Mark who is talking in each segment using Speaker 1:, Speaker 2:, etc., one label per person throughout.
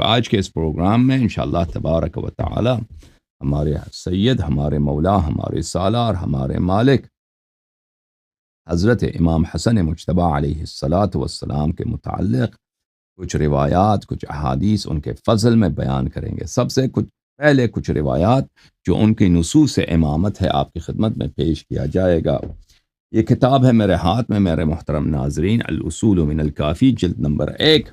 Speaker 1: شریف آج کے اس پروگرام میں انشاءاللہ تبارک و تعالی ہمارے سید، ہمارے مولا، ہمارے سالار، ہمارے مالک حضرت امام حسن مجتبی علیہ السلام کے متعلق کچھ روایات، کچھ احادیث ان کے فضل میں بیان کریں گے۔ سب سے پہلے کچھ روایات جو ان کی نصوص امامت ہے آپ کی خدمت میں پیش کیا جائے گا۔ یہ کتاب ہے میرے ہاتھ میں میرے محترم ناظرین، الاصول من الکافی، جلد نمبر 1۔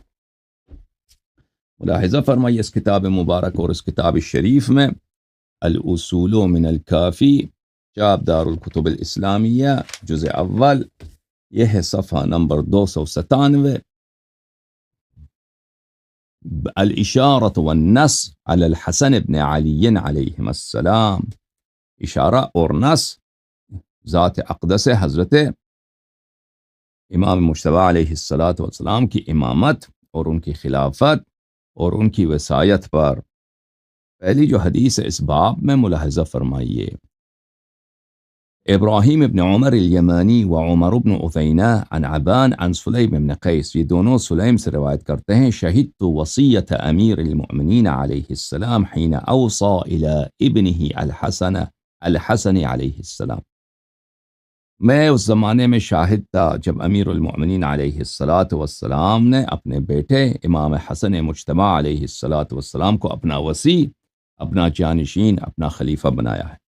Speaker 1: ملاحظہ فرمائیے اس کتاب مبارک اور اس کتاب شریف میں، الاصول من الکافی، چاپ دار الکتب الاسلامیہ، جزء اول، یہ ہے صفحہ نمبر 297۔ الاشارۃ والنص علی الحسن بن علی علیہم السلام، اشارہ اور نص ذات اقدس حضرت امام مجتبی علیہ السلام کی امامت اور ان کی خلافت اور ان کی وصایت پر۔ پہلی جو حدیث ہے اس باب میں ملاحظہ فرمائیے، ابراہیم ابن عمر الیمانی و عمر ابن عثینہ عن عبان عن سلیم ابن قیس، یہ دونوں سلیم سے روایت کرتے ہیں، شہدت وصیت امیر المؤمنین علیہ السلام حین اوصى الى ابنہ الحسن علیہ السلام، میں اس زمانے میں شاہد تھا جب امیر المؤمنین علیہ السلام نے اپنے بیٹے امام حسن مجتبی علیہ السلام کو اپنا وصی، اپنا جانشین، اپنا خلیفہ بنایا ہے۔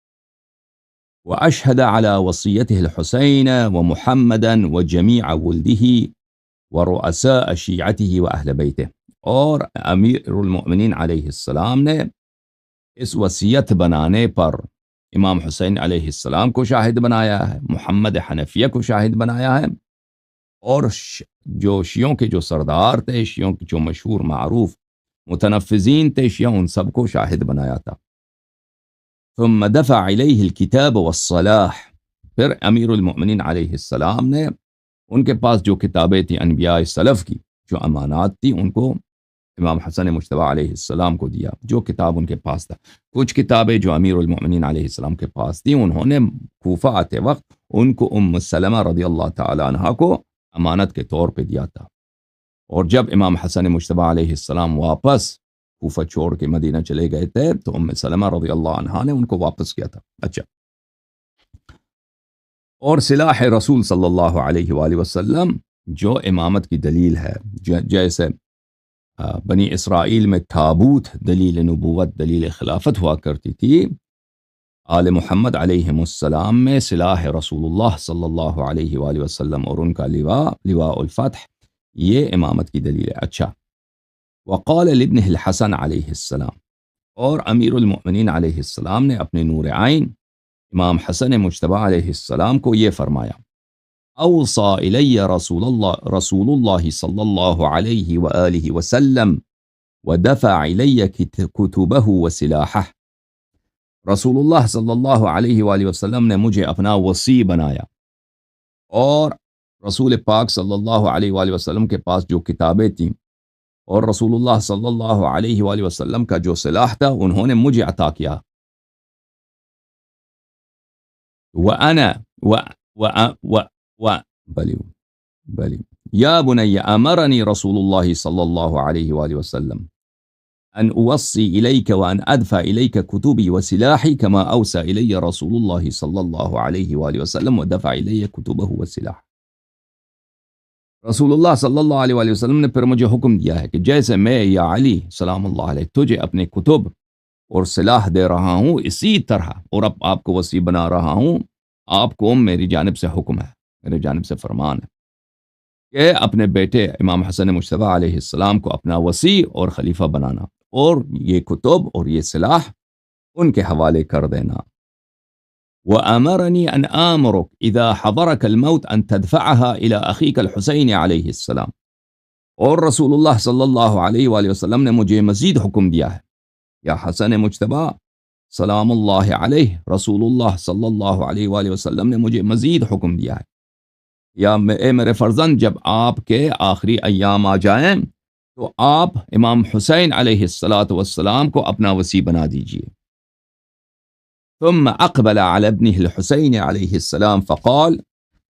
Speaker 1: وأشهد على وصيته الحسين ومحمدا وجميع ولده ورؤساء شيعته وأهل بيته، اور امیر المؤمنین علیہ السلام نے اس وصیت بنانے پر امام حسین علیہ السلام کو شاہد بنایا ہے، محمد حنفیہ کو شاہد بنایا ہے، اور جو شیعوں کے جو سردار تھے، شیعوں کے جو مشہور معروف متنفذین تھے شیعہ، ان سب کو شاہد بنایا تھا۔ ثم دفع الیہ الکتاب والصلاح، پھر امیر المؤمنین علیہ السلام نے ان کے پاس جو کتابیں تھیں انبیاء سلف کی، جو امانات تھی، ان کو امام حسن مجتبی علیہ السلام کو دیا، جو کتاب ان کے پاس تھا۔ کچھ کتابیں جو امیر المؤمنین علیہ السلام کے پاس تھیں، انہوں نے کوفہ آتے وقت ان کو ام سلمہ رضی اللہ تعالی عنہا کو امانت کے طور پہ دیا تھا، اور جب امام حسن مجتبی علیہ السلام واپس کوفہ چھوڑ کے مدینہ چلے گئے تھے تو ام سلمہ رضی اللہ عنہا نے ان کو واپس کیا تھا۔ اچھا، اور سلاح رسول صلی اللہ علیہ وآلہ وسلم جو امامت کی دلیل ہے، جیسے بنی اسرائیل میں تابوت دلیل نبوت، دلیل خلافت ہوا کرتی تھی، آل محمد علیہ السلام میں سلاح رسول اللہ صلی اللہ علیہ وآلہ وسلم اور ان کا لواء الفتح، یہ امامت کی دلیل ہے۔ اچھا، وقال لابنہ الحسن علیہ السلام، اور امیر المؤمنین علیہ السلام نے اپنے نور عین امام حسن مجتبی علیہ السلام کو یہ فرمایا، اوصى الی رسول اللہ صلی اللہ علیہ وآلہ وسلم ودفع الی کتبہ وسلاحہ، رسول اللہ صلی اللہ علیہ وآلہ وسلم نے مجھے اپنا وصی بنایا، اور رسول پاک صلی اللہ علیہ وآلہ وسلم کے پاس جو کتابیں تھیں اور رسول اللہ صلی اللہ علیہ وآلہ وسلم کا جو سلاح تھا انہوں نے مجھے عطا کیا۔ بلی یا بنی امرنی رسول اللہ صلی اللہ علیہ وآلہ وسلم ان اوصی الیک وان ادفع الیک کتبی وسلاحی کما اوصى الی رسول اللہ صلی اللہ علیہ وآلہ وسلم ودفع الی کتبہ وسلاح، رسول اللہ صلی اللہ علیہ وآلہ وسلم نے پھر مجھے حکم دیا ہے کہ جیسے میں یا علی سلام اللہ علیہ تجھے اپنے کتب اور سلاح دے رہا ہوں، اسی طرح اور اب آپ کو وصی بنا رہا ہوں، آپ کو میری جانب سے حکم ہے، میری جانب سے فرمان ہے کہ اپنے بیٹے امام حسن مجتبی علیہ السلام کو اپنا وصی اور خلیفہ بنانا، اور یہ کتب اور یہ سلاح ان کے حوالے کر دینا۔ وَأَمَرَنِي أَنْ آمُرُكَ إِذَا حَضَرَكَ الْمَوْتَ أَنْ تَدْفَعَهَا إِلَىٰ أَخِيكَ الْحُسَيْنِ علیہ السلام، اور رسول اللہ صلی اللہ علیہ وآلہ وسلم نے مجھے مزید حکم دیا ہے، یا حسن مجتبی سلام اللہ علیہ، رسول اللہ صلی اللہ علیہ وآلہ وسلم نے مجھے مزید حکم دیا ہے، یا اے میرے فرزند جب آپ کے آخری ایام آ جائیں تو آپ امام حسین علیہ السلام کو اپنا وصی بنا دیجئے۔ ثم اقبل على ابنه الحسین علیہ السلام فقال،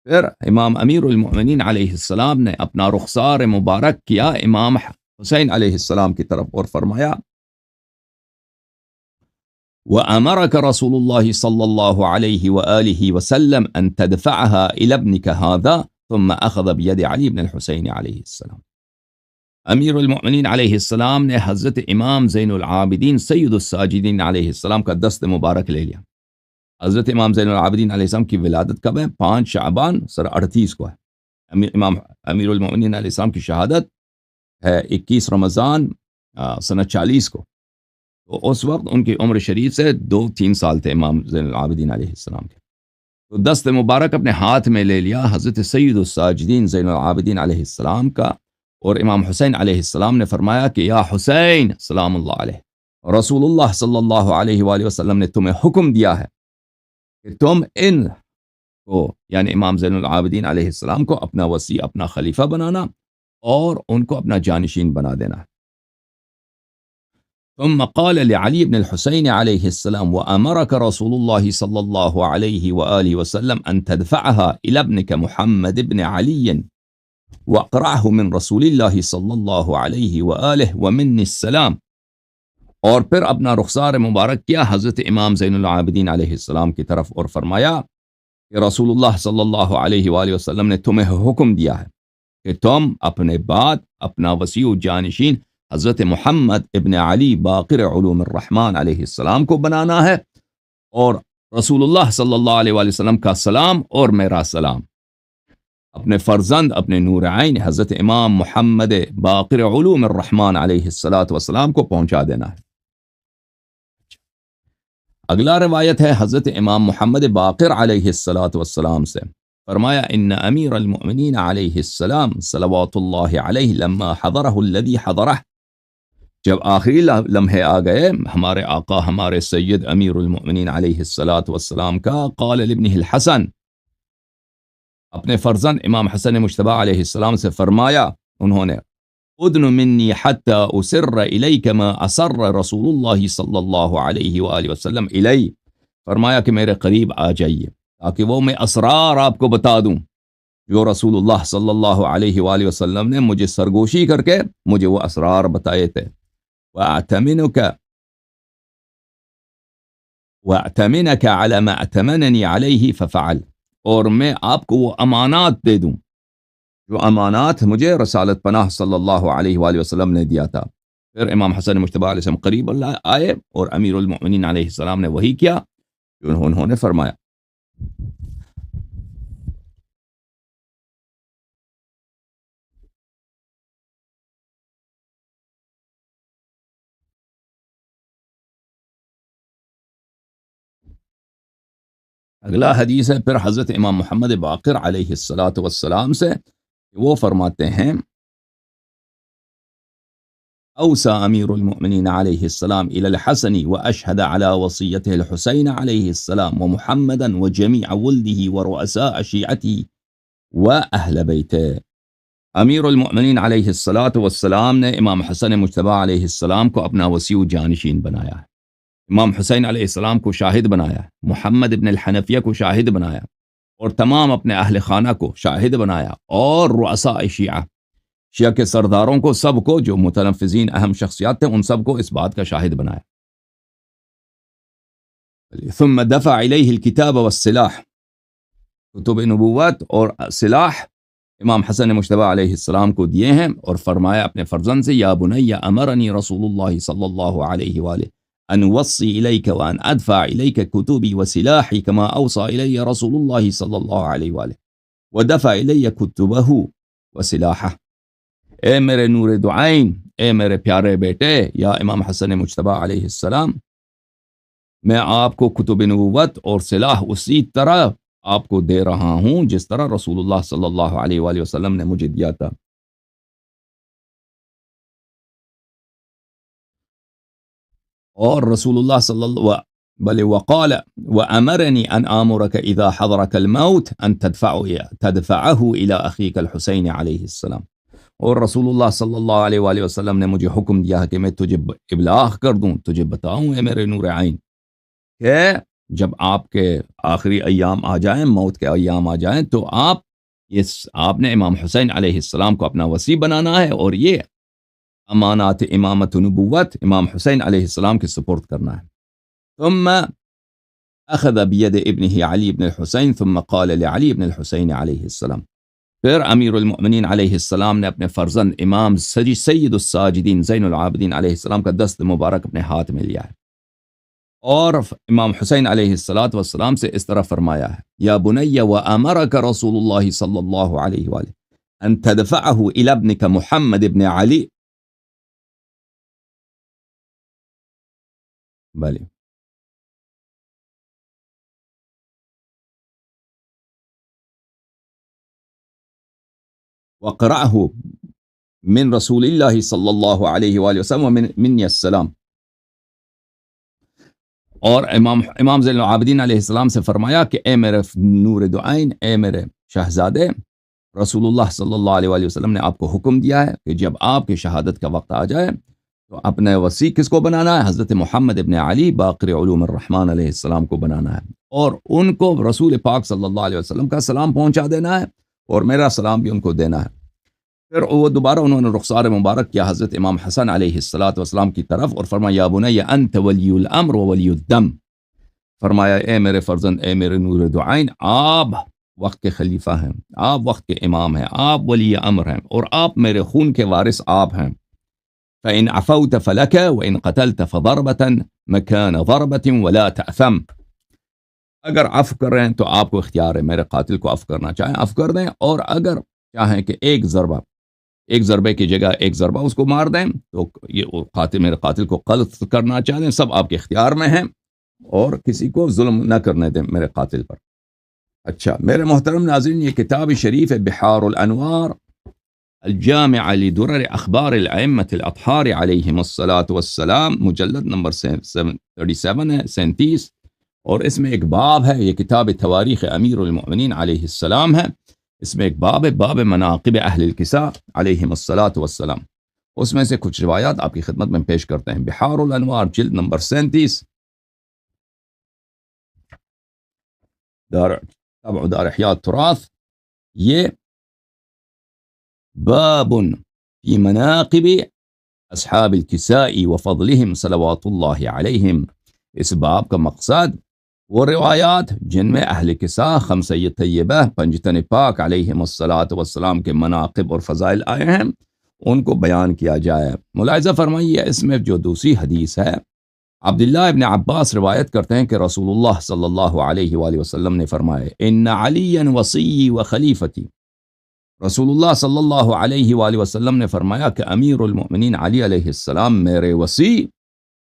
Speaker 1: پھر امام امیر المؤمنین علیہ السلام نے اپنا رخسار مبارک کیا امام حسین علیہ السلام کی طرف اور فرمایا وَأَمَرَكَ رَسُولُ اللَّهِ صَلَّى اللَّهُ عَلَيْهِ وَآلِهِ وَسَلَّمَ أَن تَدْفَعَهَا إِلَى ابْنِكَ هَذَا ثُمَّ أَخَذَ بِيَدِ عَلِي بْنِ الْحُسَيْنِ علیہ السلام۔ امیر المؤمنین علیہ السلام نے حضرت امام زین العابدین سید الساجدین علیہ السلام کا دست مبارک لے لیا۔ حضرت امام زین العابدین علیہ السلام کی ولادت کب ہے؟ 5 شعبان سن 38 کو ہے۔ امیر المؤمنین علیہ السلام کی شہادت ہے 21 رمضان سن 40 کو۔ تو اس وقت ان کی عمر شریف سے 2-3 سال تھے امام زین العابدین علیہ السلام کے۔ تو دست مبارک اپنے ہاتھ میں لے لیا حضرت سید الساجدین زین العابدین علیہ السلام کا، اور امام حسین علیہ السلام نے فرمایا کہ یا حسین سلام اللہ علیہ، رسول اللہ صلی اللہ علیہ وآلہ وسلم نے تمہیں حکم دیا ہے کہ تم ان کو یعنی امام زین العابدین علیہ السلام کو اپنا وصی، اپنا خلیفہ بنانا اور ان کو اپنا جانشین بنا دینا۔ ثم قال لعلي بن الحسين عليه السلام وأمرك رسول الله صلى الله عليه وآله وسلم أن تدفعها إلى ابنك محمد بن علي وأقرعه من رسول الله صلى الله عليه وآله ومني السلام، اور پھر اپنا رخسار مبارک کیا حضرت امام زین العابدین علیہ السلام کی طرف اور فرمایا کہ رسول اللہ صلی اللہ علیہ وآلہ وسلم نے تمہیں حکم دیا ہے کہ تم اپنے بعد اپنا وصی و جانشین حضرت محمد ابن علی باقر علوم الرحمن علیہ السلام کو بنانا ہے، اور رسول اللہ صلی اللہ علیہ وآلہ وسلم کا سلام اور میرا سلام اپنے فرزند اپنے نور عین حضرت امام محمد باقر علوم الرحمن علیہ السلام کو پہنچا دینا ہے۔ اگلا روایت ہے حضرت امام محمد باقر علیہ السلام سے، فرمایا ان امیر المؤمنین علیہ السلام صلوات اللہ علیہ لما حضرہ الذی حضرہ، جب آخری لمحے آ گئے ہمارے آقا ہمارے سید امیر المؤمنین علیہ السلام کا، قال لابنہ الحسن، اپنے فرزند امام حسن مجتبی علیہ السلام سے فرمایا انہوں نے، ادن منی حتی اسر الیک ما اسر رسول اللہ صلی اللہ علیہ وآلہ وسلم الی، فرمایا کہ میرے قریب آ جائیے تاکہ وہ میں اسرار آپ کو بتا دوں جو رسول اللہ صلی اللہ علیہ وآلہ وسلم نے مجھے سرگوشی کر کے مجھے وہ اسرار بتائے تھے۔ وَأَعْتَمِنَكَ عَلَى مَا اعْتَمَنَنِي عَلَيْهِ فَفَعَلْ، اور میں آپ کو وہ امانات دے دوں جو امانات مجھے رسالت پناہ صلی اللہ علیہ وآلہ وسلم نے دیا تھا۔ پھر امام حسن مجتبی علیہ السلام قریب اللہ آئے اور امیر المؤمنین علیہ السلام نے وہی کیا جو انہوں نے فرمایا۔ اگلا حدیث ہے پھر حضرت امام محمد باقر علیہ السلام سے، وہ فرماتے ہیں اوصى امیر المؤمنین علیہ السلام الى الحسن واشهد على وصیته الحسین علیہ السلام ومحمدا وجميع ولده ورؤساء شیعته واہل بیته۔ امیر المؤمنین علیہ السلام نے امام حسن مجتبی علیہ السلام کو اپنا وصی و جانشین بنایا ہے، امام حسین علیہ السلام کو شاہد بنایا، محمد ابن الحنفیہ کو شاہد بنایا، اور تمام اپنے اہل خانہ کو شاہد بنایا، اور رؤساء شیعہ کے سرداروں کو، سب کو جو متنفذین اہم شخصیات تھے ان سب کو اس بات کا شاہد بنایا۔ ثم دفع الیہ الکتاب والسلاح، کتب نبوت اور سلاح امام حسن مجتبی علیہ السلام کو دیے ہیں، اور فرمایا اپنے فرزند سے یا بنی امرنی رسول اللہ صلی اللہ علیہ وآلہ ان وصی الیک وان ادفع الیک کتبی وسلاحی کما اوصى الی رسول اللہ صلی اللہ علیہ وآلہ ودفع الی کتبہ وسلاحہ۔ اے میرے نور دعائن، اے میرے پیارے بیٹے یا امام حسن مجتبی علیہ السلام، میں آپ کو کتب نبوت اور سلاح اسی طرح آپ کو دے رہا ہوں جس طرح رسول اللہ صلی اللہ علیہ وآلہ وسلم نے مجھے دیا تھا۔ اور رسول اللہ صلی اللہ بل وقال وامرنی ان آمرک اذا حضرک الموت ان تدفعه الى اخیک الحسین علیہ السلام، اور رسول اللہ صلی اللہ علیہ وآلہ وسلم نے مجھے حکم دیا ہے کہ میں تجھے ابلاغ کر دوں، تجھے بتاؤں اے میرے نور عین کہ جب آپ کے آخری ایام آ جائیں، موت کے ایام آ جائیں، تو آپ نے امام حسین علیہ السلام کو اپنا وصی بنانا ہے، اور یہ امانات امامت و نبوت امام حسین علیہ السلام کے سپرد کرنا ہے. ثم اخذ بید ابنہ علی بن الحسین ثم قال لعلی بن الحسین علیہ السلام. پھر امیر المؤمنین علیہ السلام نے اپنے فرزند امام سید الساجدین زین العابدین علیہ السلام کا دست مبارک اپنے ہاتھ میں لیا ہے اور امام حسین علیہ السلام سے اس طرح فرمایا ہے: یا بنی وامرک رسول اللہ صلی اللہ علیہ وآلہ ان تدفعه الى ابنک محمد ابن علی. بلی وقرأه من رسول اللہ صلی اللہ علیہ وآلہ وسلم ومن منی السلام. اور امام زین العابدین علیہ السلام سے فرمایا کہ اے میرے نور دعائن، اے میرے شہزادے، رسول اللہ صلی اللہ علیہ وآلہ وسلم نے آپ کو حکم دیا ہے کہ جب آپ کی شہادت کا وقت آ جائے تو اپنے وصی کس کو بنانا ہے؟ حضرت محمد ابن علی باقر علوم الرحمن علیہ السلام کو بنانا ہے، اور ان کو رسول پاک صلی اللہ علیہ وسلم کا سلام پہنچا دینا ہے اور میرا سلام بھی ان کو دینا ہے. پھر وہ دوبارہ انہوں نے رخسار مبارک کیا حضرت امام حسن علیہ السلام کی طرف اور فرمایا: یا بنی انت ولی الامر و ولی الدم. فرمایا اے میرے فرزند، اے میرے نور دعائن، آپ وقت کے خلیفہ ہیں، آپ وقت کے امام ہیں، آپ ولی امر ہیں، اور آپ میرے خون کے وارث آپ ہیں. فَإِنْ عَفَوْتَ فَلَكَ وَإِنْ قَتَلْتَ فَضَرْبَةً مَكَانَ ضَرْبَةٍ وَلَا تَأْثَمْ. اگر عفو کر رہے ہیں تو آپ کو اختیار ہے، میرے قاتل کو عفو کرنا چاہیں عفو کر دیں، اور اگر چاہیں کہ ایک ضربے کی جگہ ایک ضربہ اس کو مار دیں تو یہ میرے قاتل کو قتل کرنا چاہیں، سب آپ کے اختیار میں ہیں، اور کسی کو ظلم نہ کرنے دیں میرے قاتل پر. اچھا میرے محترم ناظرین، یہ کتاب شریف ہے بحار الانوار الجامع لدرر اخبار الائمۃ الاطہار علیہم الصلاۃ والسلام، مجلد نمبر 37 ہے 37، اور اس میں ایک باب ہے. یہ کتاب تواریخ امیر المؤمنین علیہ السلام ہے. اس میں ایک باب ہے، باب مناقب اہل الکساء علیہم الصلاۃ والسلام. اس میں سے کچھ روایات آپ کی خدمت میں پیش کرتے ہیں. بحار الانوار جلد نمبر 37، دار احیاء التراث. یہ باب فی مناقب اصحاب الکساء وفضلہم صلوات اللہ علیہم. اس باب کا مقصد وہ روایات جن میں اہل کساء خمسہ طیبہ پنجتن پاک علیہم الصلاۃ والسلام کے مناقب اور فضائل آئے ہیں ان کو بیان کیا جائے. ملاحظہ فرمائیے اس میں جو دوسری حدیث ہے، عبداللہ ابن عباس روایت کرتے ہیں کہ رسول اللہ صلی اللہ علیہ وآلہ وسلم نے فرمایا: ان علیا وصی و خلیفتی. رسول اللہ صلی اللہ علیہ وآلہ وسلم نے فرمایا کہ امیر المؤمنین علی علیہ السلام میرے وصی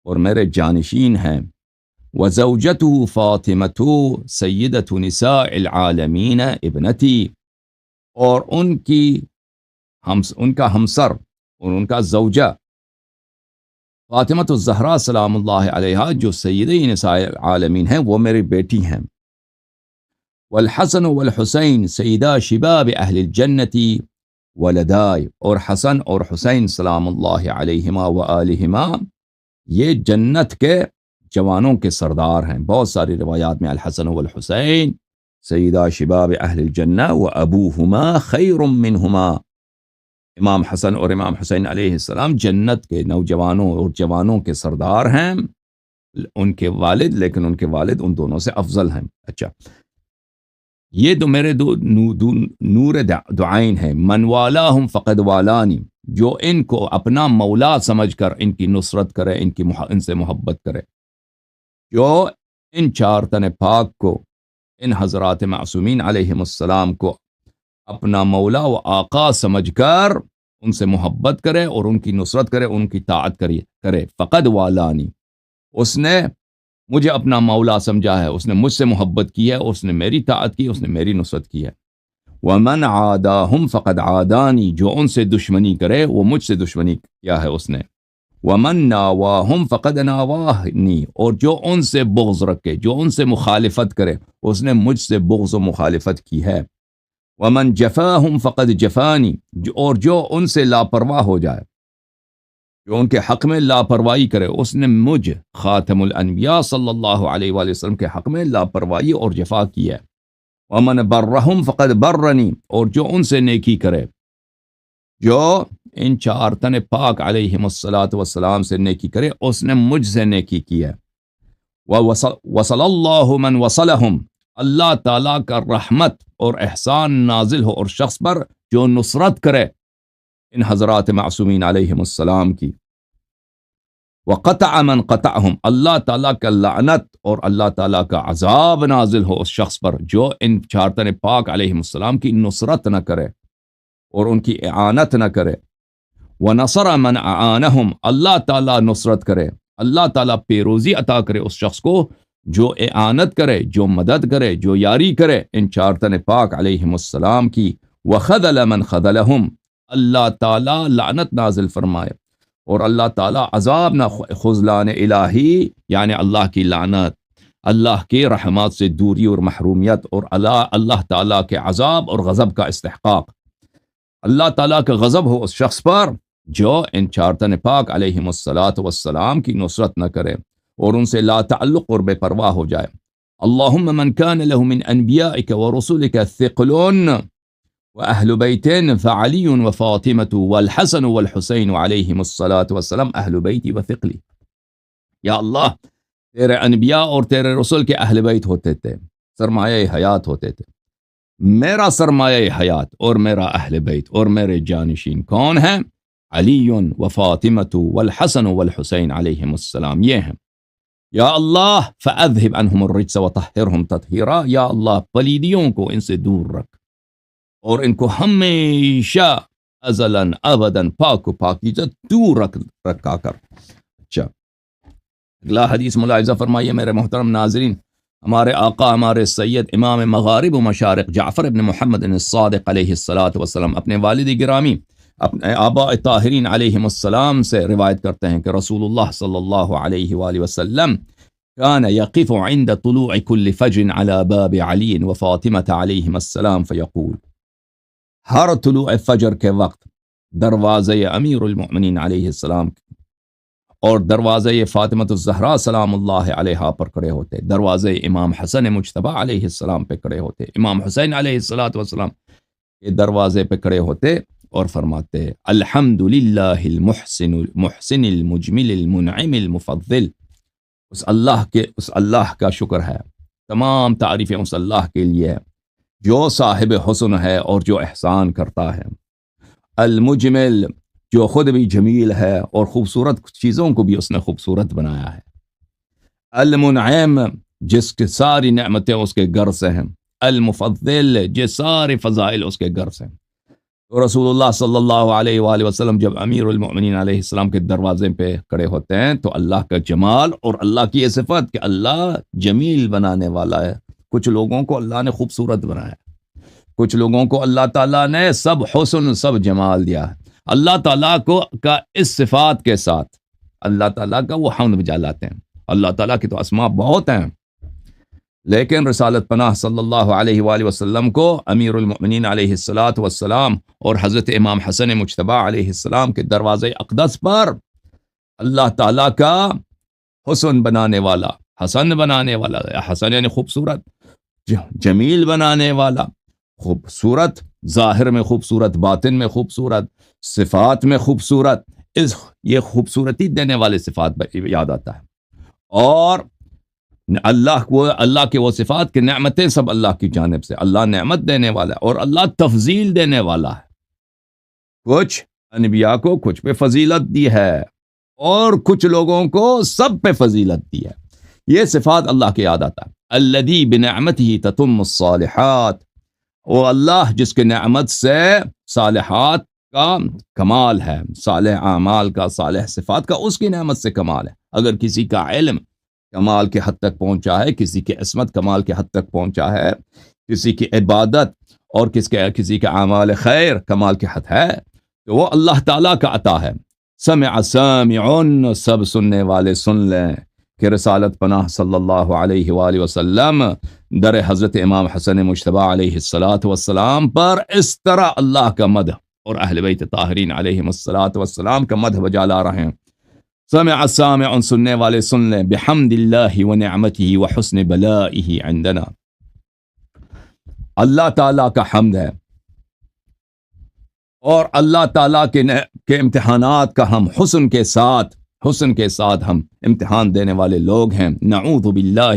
Speaker 1: اور میرے جانشین ہیں. وزوجته فاطمة سیدة نساء العالمین ابنتی، اور ان کا ہمسر اور ان کا زوجہ فاطمۃ الزہرا سلام اللہ علیہا جو سیدہ نساء العالمین ہیں وہ میری بیٹی ہیں. والحسن والحسین سیدا شباب اہل الجنت ولدائے، اور حسن اور حسین سلام اللہ علیہما وآلہما یہ جنت کے جوانوں کے سردار ہیں. بہت ساری روایات میں الحسن والحسین سیدا شباب اہل الجنہ و ابوہما خیر منہما. امام حسن اور امام حسین علیہ السلام جنت کے نوجوانوں اور جوانوں کے سردار ہیں، ان کے والد، لیکن ان کے والد ان دونوں سے افضل ہیں. اچھا یہ تو میرے نور دعائن ہیں. من والاہم فقد والانی، جو ان کو اپنا مولا سمجھ کر ان کی نصرت کرے، ان سے محبت کرے، جو ان چار تن پاک کو، ان حضرات معصومین علیہم السلام کو اپنا مولا و آقا سمجھ کر ان سے محبت کرے اور ان کی نصرت کرے، ان کی طاعت کرے، فقد والانی، اس نے مجھے اپنا مولا سمجھا ہے، اس نے مجھ سے محبت کی ہے، اس نے میری طاعت کی، اس نے میری نصرت کی ہے. ومن عاداہم فقد عادانی، جو ان سے دشمنی کرے وہ مجھ سے دشمنی کیا ہے اس نے. ومن ناواہم فقد ناواہنی، اور جو ان سے بغض رکھے، جو ان سے مخالفت کرے، اس نے مجھ سے بغض و مخالفت کی ہے. ومن جفاہم فقد جفانی، اور جو ان سے لاپرواہ ہو جائے، جو ان کے حق میں لاپرواہی کرے، اس نے مجھ خاتم الانبیاء صلی اللہ علیہ وآلہ وسلم کے حق میں لاپرواہی اور جفا کی ہے. ومن برہم فقد برنی، اور جو ان سے نیکی کرے، جو ان چار تن پاک علیہم الصلاۃ والسلام سے نیکی کرے اس نے مجھ سے نیکی کی ہے. وصل اللہ من وصلہم، اللہ تعالیٰ کا رحمت اور احسان نازل ہو اور شخص پر جو نصرت کرے ان حضرات معصومین علیہم السلام کی. وقطع من قطعہم، اللہ تعالیٰ کا لعنت اور اللہ تعالیٰ کا عذاب نازل ہو اس شخص پر جو ان چار تن پاک علیہم السلام کی نصرت نہ کرے اور ان کی اعانت نہ کرے. وَنَصَرَ مَنْ أَعَانَهُمْ، اللہ تعالیٰ نصرت کرے، اللہ تعالیٰ پیروزی عطا کرے اس شخص کو جو اعانت کرے، جو مدد کرے، جو یاری کرے ان چار تن پاک علیہم السلام کی. وَخَذَلَ مَنْ خَذَلَهُمْ، اللہ تعالیٰ لعنت نازل فرمائے اور اللہ تعالیٰ عذاب نہ، خذلان الہی یعنی اللہ کی لعنت، اللہ کے رحمات سے دوری اور محرومیت، اور اللہ تعالیٰ کے عذاب اور غضب کا استحقاق. اللہ تعالیٰ کا غضب ہو اس شخص پر جو ان چار تن پاک علیہم الصلاۃ والسلام کی نصرت نہ کرے اور ان سے لا تعلق اور بے پرواہ ہو جائے. اللہم من کان له من انبیائک ورسولک ثقلون واہل بیت فعلی وفاطمۃ والحسن والحسین علیہم الصلاۃ والسلام اہل بیتی وثقلی. یا اللہ، تیرے انبیاء اور تیرے رسول کے اہل بیت ہوتے تھے، سرمایہ حیات ہوتے تھے. میرا سرمایہ حیات اور میرا اہل بیت اور میرے جانشین کون ہیں؟ علی و فاطمۃ والحسن والحسین علیہم السلام، یہ ہیں. یا اللہ فاذہب عنہم الرجس وطہرہم تطہیرا، یا اللہ پلیدیوں کو ان سے دور رکھ اور ان کو ہمیشہ ازلاً ابداً پاک و پاکیزہ دور رکھا کر. اچھا، اگلا حدیث ملاحظہ فرمائیے میرے محترم ناظرین. ہمارے آقا، ہمارے سید امام مغارب و مشارق جعفر ابن محمد الصادق علیہ الصلاۃ والسلام اپنے والد گرامی، اپنے آباء طاہرین علیہم السلام سے روایت کرتے ہیں کہ رسول اللہ صلی اللہ علیہ وآلہ وسلم كان يقف عند طلوع كل فجر على باب علی وفاطمة علیہم السلام فیقول، ہر طلوع فجر کے وقت دروازے امیر المؤمنین علیہ السلام اور دروازے فاطمۃ الزہرا سلام اللہ علیہا پر کھڑے ہوتے، دروازے امام حسن مجتبی علیہ السلام پہ کھڑے ہوتے، امام حسین علیہ الصلاۃ والسلام کے دروازے پہ کھڑے ہوتے اور فرماتے الحمد للہ المحسن المجمل المنعم المفضل. اس اللہ کا شکر ہے، تمام تعریفیں اس اللہ کے لیے ہے جو صاحب حسن ہے اور جو احسان کرتا ہے. المجمل، جو خود بھی جمیل ہے اور خوبصورت چیزوں کو بھی اس نے خوبصورت بنایا ہے. المنعم، جس کے ساری نعمتیں اس کے گھر سے ہیں. المفضل، جس سارے فضائل اس کے گھر سے ہیں. تو رسول اللہ صلی اللہ علیہ وآلہ وسلم جب امیر المؤمنین علیہ السلام کے دروازے پہ کھڑے ہوتے ہیں تو اللہ کا جمال اور اللہ کی یہ صفت کہ اللہ جمیل بنانے والا ہے. کچھ لوگوں کو اللہ نے خوبصورت بنایا، کچھ لوگوں کو اللہ تعالیٰ نے سب حسن سب جمال دیا. اللہ تعالیٰ کا اس صفات کے ساتھ اللہ تعالیٰ کا وہ حمد بجا لاتے ہیں. اللہ تعالیٰ کی تو اسماء بہت ہیں، لیکن رسالت پناہ صلی اللہ علیہ وآلہ وسلم کو امیر المؤمنین علیہ الصلاۃ والسلام اور حضرت امام حسن مجتبی علیہ السلام کے دروازے اقدس پر اللہ تعالیٰ کا حسن بنانے والا، حسن بنانے والا، حسن یعنی خوبصورت، جمیل بنانے والا، خوبصورت ظاہر میں خوبصورت، باطن میں خوبصورت، صفات میں خوبصورت، یہ خوبصورتی دینے والے صفات یاد آتا ہے. اور اللہ کے وہ صفات کی نعمتیں سب اللہ کی جانب سے، اللہ نعمت دینے والا ہے اور اللہ تفضیل دینے والا ہے. کچھ انبیاء کو کچھ پہ فضیلت دی ہے اور کچھ لوگوں کو سب پہ فضیلت دی ہے. یہ صفات اللہ کے یاد آتا ہے. الذی بنعمتہ تتم الصالحات، وہ اللہ جس کے نعمت سے صالحات کا کمال ہے، صالح اعمال کا، صالح صفات کا، اس کی نعمت سے کمال ہے. اگر کسی کا علم کمال کے حد تک پہنچا ہے، کسی کی عصمت کمال کے حد تک پہنچا ہے، کسی کی عبادت اور کسی کا اعمال خیر کمال کے حد ہے، تو وہ اللہ تعالیٰ کا عطا ہے. سمع سامعون، سب سننے والے سن لیں کہ رسالت پناہ صلی اللہ علیہ وآلہ وسلم در حضرت امام حسن مجتبی علیہ الصلاۃ والسلام پر اس طرح اللہ کا مدح اور اہل بیت طاہرین علیہم الصلاۃ والسلام کا مدح بجا لا رہے ہیں. سمع سامع، سننے والے سن لیں، بحمد اللہ و نعمتہ و حسن بلائہ عندنا، اللہ تعالیٰ کا حمد ہے اور اللہ تعالیٰ کے امتحانات کا ہم حسن کے ساتھ ہم امتحان دینے والے لوگ ہیں. نعوذ باللہ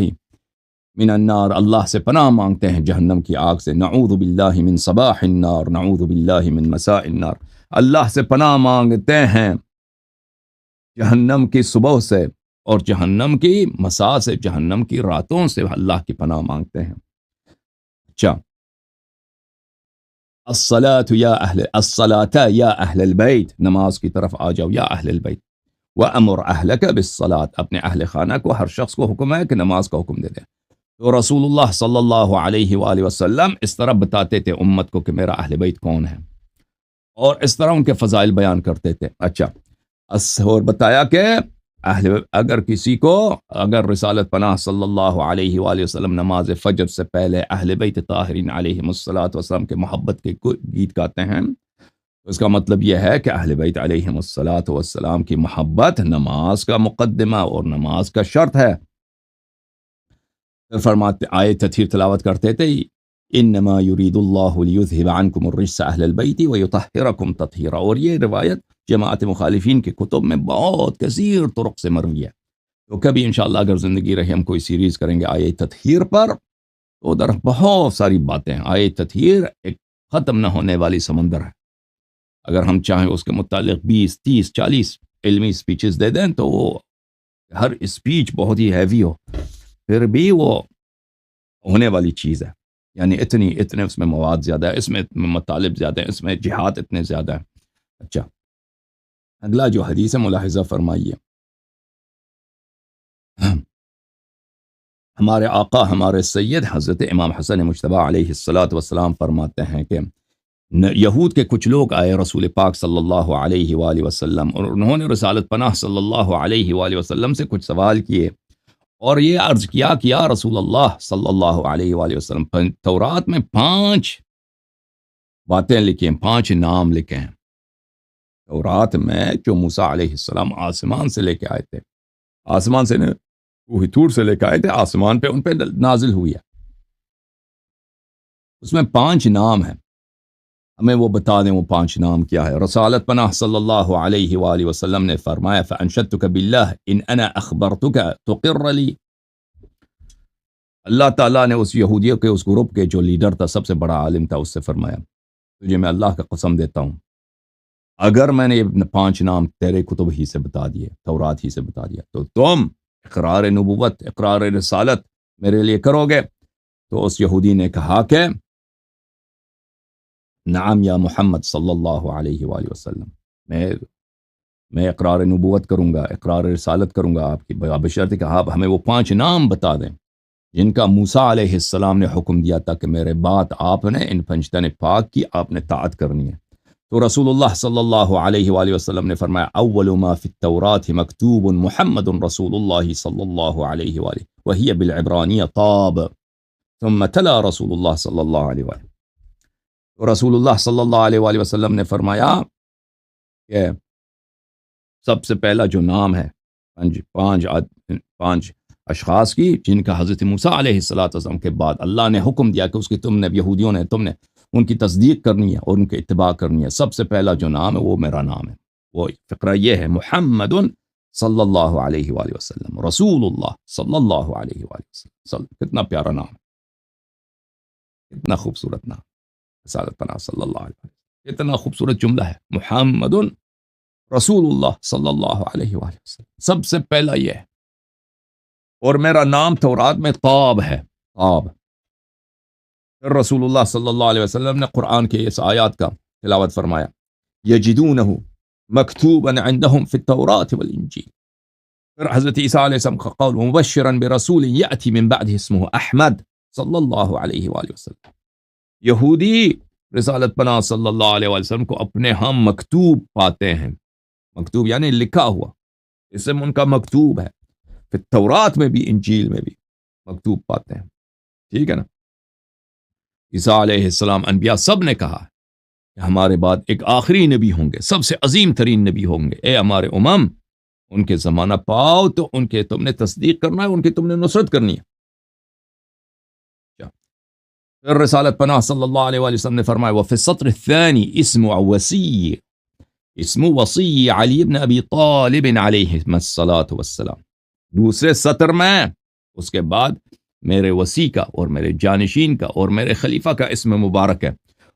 Speaker 1: من النار، اللہ سے پناہ مانگتے ہیں جہنم کی آگ سے. نعوذ باللہ من صباح النار، نعوذ باللہ من مساء النار، اللہ سے پناہ مانگتے ہیں جہنم کی صبح سے اور جہنم کی مساء سے، جہنم کی راتوں سے اللہ کی پناہ مانگتے ہیں. اچھا، الصلاة یا اہل البیت، نماز کی طرف آ جاؤ یا اہل البیت. وَأَمُرْ أَهْلَكَ بِالصَّلَاةِ، اپنے اہل خانہ کو، ہر شخص کو حکم ہے کہ نماز کا حکم دے دیں. تو رسول اللہ صلی اللہ علیہ وآلہ وسلم اس طرح بتاتے تھے امت کو کہ میرا اہل بیت کون ہے، اور اس طرح ان کے فضائل بیان کرتے تھے. اچھا، اور بتایا کہ اگر رسالت پناہ صلی اللہ علیہ وآلہ وسلم نماز فجر سے پہلے اہل بیت طاہرین علیہم الصلاۃ والسلام کے محبت کے گیت گاتے ہیں، تو اس کا مطلب یہ ہے کہ اہل بیت علیہم الصلاۃ والسلام کی محبت نماز کا مقدمہ اور نماز کا شرط ہے. فرماتے آیت تطہیر تلاوت کرتے تھے، انما یرید اللہ لیذھب عنکم الرجس اہل البیت ویطہرکم تطہیرا. اور یہ روایت جماعت مخالفین کے کتب میں بہت کثیر طرق سے مروی ہے. تو کبھی انشاءاللہ اگر زندگی رہی ہم کوئی سیریز کریں گے آیت تطہیر پر، تو ادھر بہت ساری باتیں ہیں. آیت تطہیر ایک ختم نہ ہونے والی سمندر ہے. اگر ہم چاہیں اس کے متعلق 20 30 40 علمی سپیچز دے دیں تو وہ ہر اسپیچ بہت ہی ہیوی ہو، پھر بھی وہ ہونے والی چیز ہے. یعنی اتنے اس میں مواد زیادہ ہے، اس میں مطالب زیادہ ہیں، اس میں جہاد اتنے زیادہ ہیں. اچھا، اگلا جو حدیث ہے ملاحظہ فرمائیے. ہمارے آقا، ہمارے سید حضرت امام حسن مجتبی علیہ الصلاۃ والسلام فرماتے ہیں کہ یہود کے کچھ لوگ آئے رسول پاک صلی اللہ علیہ وآلہ وسلم، اور انہوں نے رسالت پناہ صلی اللہ علیہ وآلہ وسلم سے کچھ سوال کیے، اور یہ عرض کیا کہ یا رسول اللہ صلی اللہ علیہ وآلہ وسلم، تورات میں 5 باتیں لکھی ہیں، 5 نام لکھے ہیں تورات میں، جو موسیٰ علیہ السلام آسمان سے لے کے آئے تھے، آسمان سے کوہ طور سے لے کے آئے تھے، آسمان پہ ان پہ نازل ہوئی ہے. اس میں 5 نام ہیں، ہمیں وہ بتا دیں وہ 5 نام کیا ہے. رسالت پناہ صلی اللہ علیہ وآلہ وسلم نے فرمایا فَأَنشَدْتُكَ بِاللَّهِ إِنْ أَنَا أَخْبَرْتُكَ تُقِرَّ لِي. اللہ تعالیٰ نے اس یہودیوں کے اس گروپ کے جو لیڈر تھا، سب سے بڑا عالم تھا، اس سے فرمایا تجھے میں اللہ کا قسم دیتا ہوں، اگر میں نے یہ 5 نام تیرے کتب ہی سے بتا دیے، تورات ہی سے بتا دیا، تو تم اقرار نبوت، اقرار رسالت میرے لیے کرو گے. تو اس یہودی نے کہا کہ نعم یا محمد صلی اللہ علیہ وآلہ وسلم، میں اقرار نبوت کروں گا، اقرار رسالت کروں گا آپ کی، بشرط کہ آپ ہمیں وہ 5 نام بتا دیں جن کا موسیٰ علیہ السلام نے حکم دیا تھا کہ میرے بعد آپ نے ان پنجتن پاک کی آپ نے طاعت کرنی ہے. تو رسول اللہ صلی اللہ علیہ وآلہ وسلم نے فرمایا اول ما فی التورات مکتوب محمد رسول اللہ صلی اللہ علیہ وآلہ وہی بالعبرانیہ طاب، ثم تلا رسول اللہ صلی اللہ علیہ وآلہ. تو رسول اللہ صلی اللہ علیہ وآلہ وسلم نے فرمایا کہ سب سے پہلا جو نام ہے 5 اشخاص کی جن کا حضرت موسیٰ علیہ السلام کے بعد اللہ نے حکم دیا کہ اس کی تم نے ان کی تصدیق کرنی ہے اور ان کی اتباع کرنی ہے. سب سے پہلا جو نام ہے وہ میرا نام ہے، وہ فقرہ یہ ہے محمد صلی اللہ علیہ وآلہ وسلم، رسول اللہ صلی اللہ علیہ وآلہ وسلم. کتنا پیارا نام ہے، کتنا خوبصورت نام، رسالت پناہ صلی اللہ علیہ وسلم، اتنا خوبصورت جملہ ہے محمد رسول اللہ صلی اللہ علیہ وآلہ وسلم. سب سے پہلا یہ ہے، اور میرا نام تورات میں طاب ہے، طاب. پھر رسول اللہ صلی اللہ علیہ وسلم نے قرآن کے اس آیات کا تلاوت فرمایا یجدونہ مکتوبا عندهم فی التوراۃ والانجیل. پھر حضرت عیسیٰ علیہ السلام کا قول مبشرا برسول یأتی من بعدہ اسمہ احمد صلی اللہ علیہ وآلہ وسلم. یہودی رسالت پناہ صلی اللہ علیہ وآلہ وسلم کو اپنے ہاں مکتوب پاتے ہیں، مکتوب یعنی لکھا ہوا، اسم ان کا مکتوب ہے، پھر تورات میں بھی انجیل میں بھی مکتوب پاتے ہیں. ٹھیک ہے نا. عیسیٰ علیہ السلام انبیاء سب نے کہا کہ ہمارے بعد ایک آخری نبی ہوں گے، سب سے عظیم ترین نبی ہوں گے، اے ہمارے ان کے زمانہ پاؤ تو ان کے تم نے تصدیق کرنا ہے، ان کی تم نے نصرت کرنی ہے. پھر رسالت پناہ صلی اللہ علیہ وآلہ وسلم نے فرمایا وفی السطر الثانی اسم وصی علی بن ابی طالب علیہ الصلاۃ والسلام، دوسرے سطر میں اس کے بعد میرے وصی کا اور میرے جانشین کا اور میرے خلیفہ کا اسم مبارک ہے،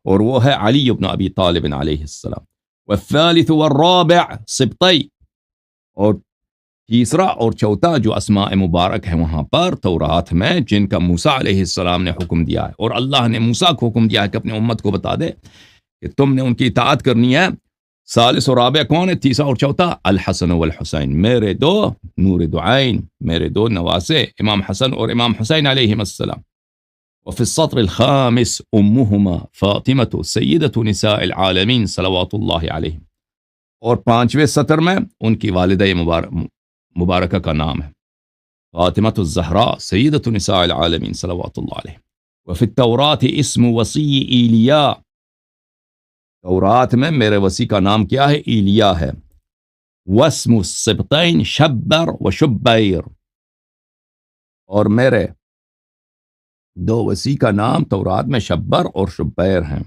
Speaker 1: اور وہ ہے علی بن ابی طالب علیہ السلام۔ والثالث والرابع سبطی، اور تیسرا اور چوتھا جو اسماء مبارک ہے وہاں پر تورات میں جن کا موسیٰ علیہ السلام نے حکم دیا ہے، اور اللہ نے موسیٰ کو حکم دیا ہے کہ اپنے امت کو بتا دے کہ تم نے ان کی اطاعت کرنی ہے۔ ثالث اور رابع کون ہے؟ تیسرا اور چوتھا الحسن والحسین، میرے دو نور دو عین، میرے دو نواسے امام حسن اور امام حسین علیہم السلام۔ وفي السطر الخامس امہما فاطمة سیدۃ نساء العالمین صلوات اللہ علیہم، اور پانچویں سطر میں ان کی والدہ مبارکہ کا نام ہے فاطمة الزہراء سیدۃ نساء العالمین صلوات اللہ علیہ۔ وفي التوراة اسم وصی ایلیا، تورات میں میرے وصی کا نام کیا ہے؟ ایلیا ہے۔ واسم السبطین شبر و شبیر، اور میرے دو وصی کا نام تورات میں شبر اور شبیر ہیں۔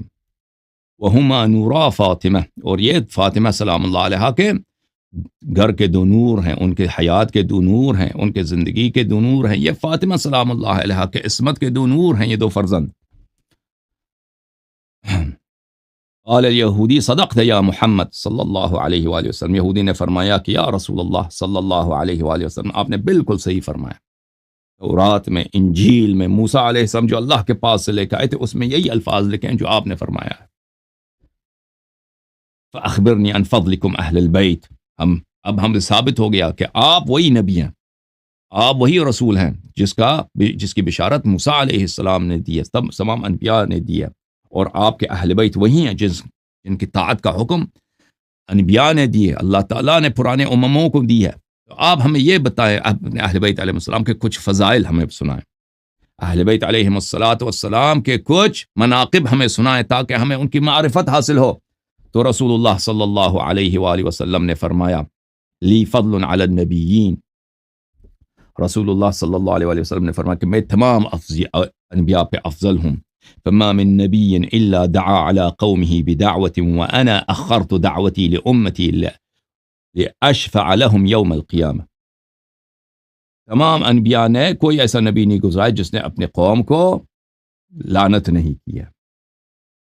Speaker 1: وہما نورا فاطمہ، اور یہ فاطمہ سلام اللہ علیہ کے گھر کے دو نور ہیں، ان کے حیات کے دو نور ہیں، ان کے زندگی کے دو نور ہیں، یہ فاطمہ سلام اللہ علیہ کے عصمت کے دو نور ہیں، یہ دو فرزند۔ قال الیہودی صدقت یا محمد صلی اللہ علیہ وآلہ وسلم، یہودی نے فرمایا کہ یا رسول اللہ صلی اللہ علیہ وآلہ وسلم آپ نے بالکل صحیح فرمایا، تورات میں انجیل میں موسیٰ علیہ السلام جو اللہ کے پاس سے لے کے آئے تھے اس میں یہی الفاظ لکھے ہیں جو آپ نے فرمایا ہے۔ فاخبرنی عن فضلکم اہل البیت، اب ہم ثابت ہو گیا کہ آپ وہی نبی ہیں، آپ وہی رسول ہیں جس کی بشارت موسیٰ علیہ السلام نے دی ہے، تمام انبیاء نے دی ہے، اور آپ کے اہل بیت وہی ہیں جن کی طاعت کا حکم انبیاء نے دی ہے، اللہ تعالیٰ نے پرانے امموں کو دی ہے۔ تو آپ ہمیں یہ بتائیں، اپنے اہل بیت علیہ السلام کے کچھ فضائل ہمیں سنائیں، اہل بیت علیہ السلام کے کچھ مناقب ہمیں سنائیں تاکہ ہمیں ان کی معرفت حاصل ہو۔ تو رسول اللہ صلی اللہ علیہ وآلہ وسلم نے فرمایا لی فضل علی النبیین، رسول اللہ صلی اللہ علیہ وآلہ وسلم نے فرمایا کہ میں تمام انبیاء پہ افضل ہوں۔ فما من نبی الا دعا علی قومه بدعوة وانا اخرت دعوتی لامتی لاشفع لهم یوم القیامہ، تمام انبیاء نے کوئی ایسا نبی نہیں گزرا جس نے اپنے قوم کو لعنت نہیں کیا،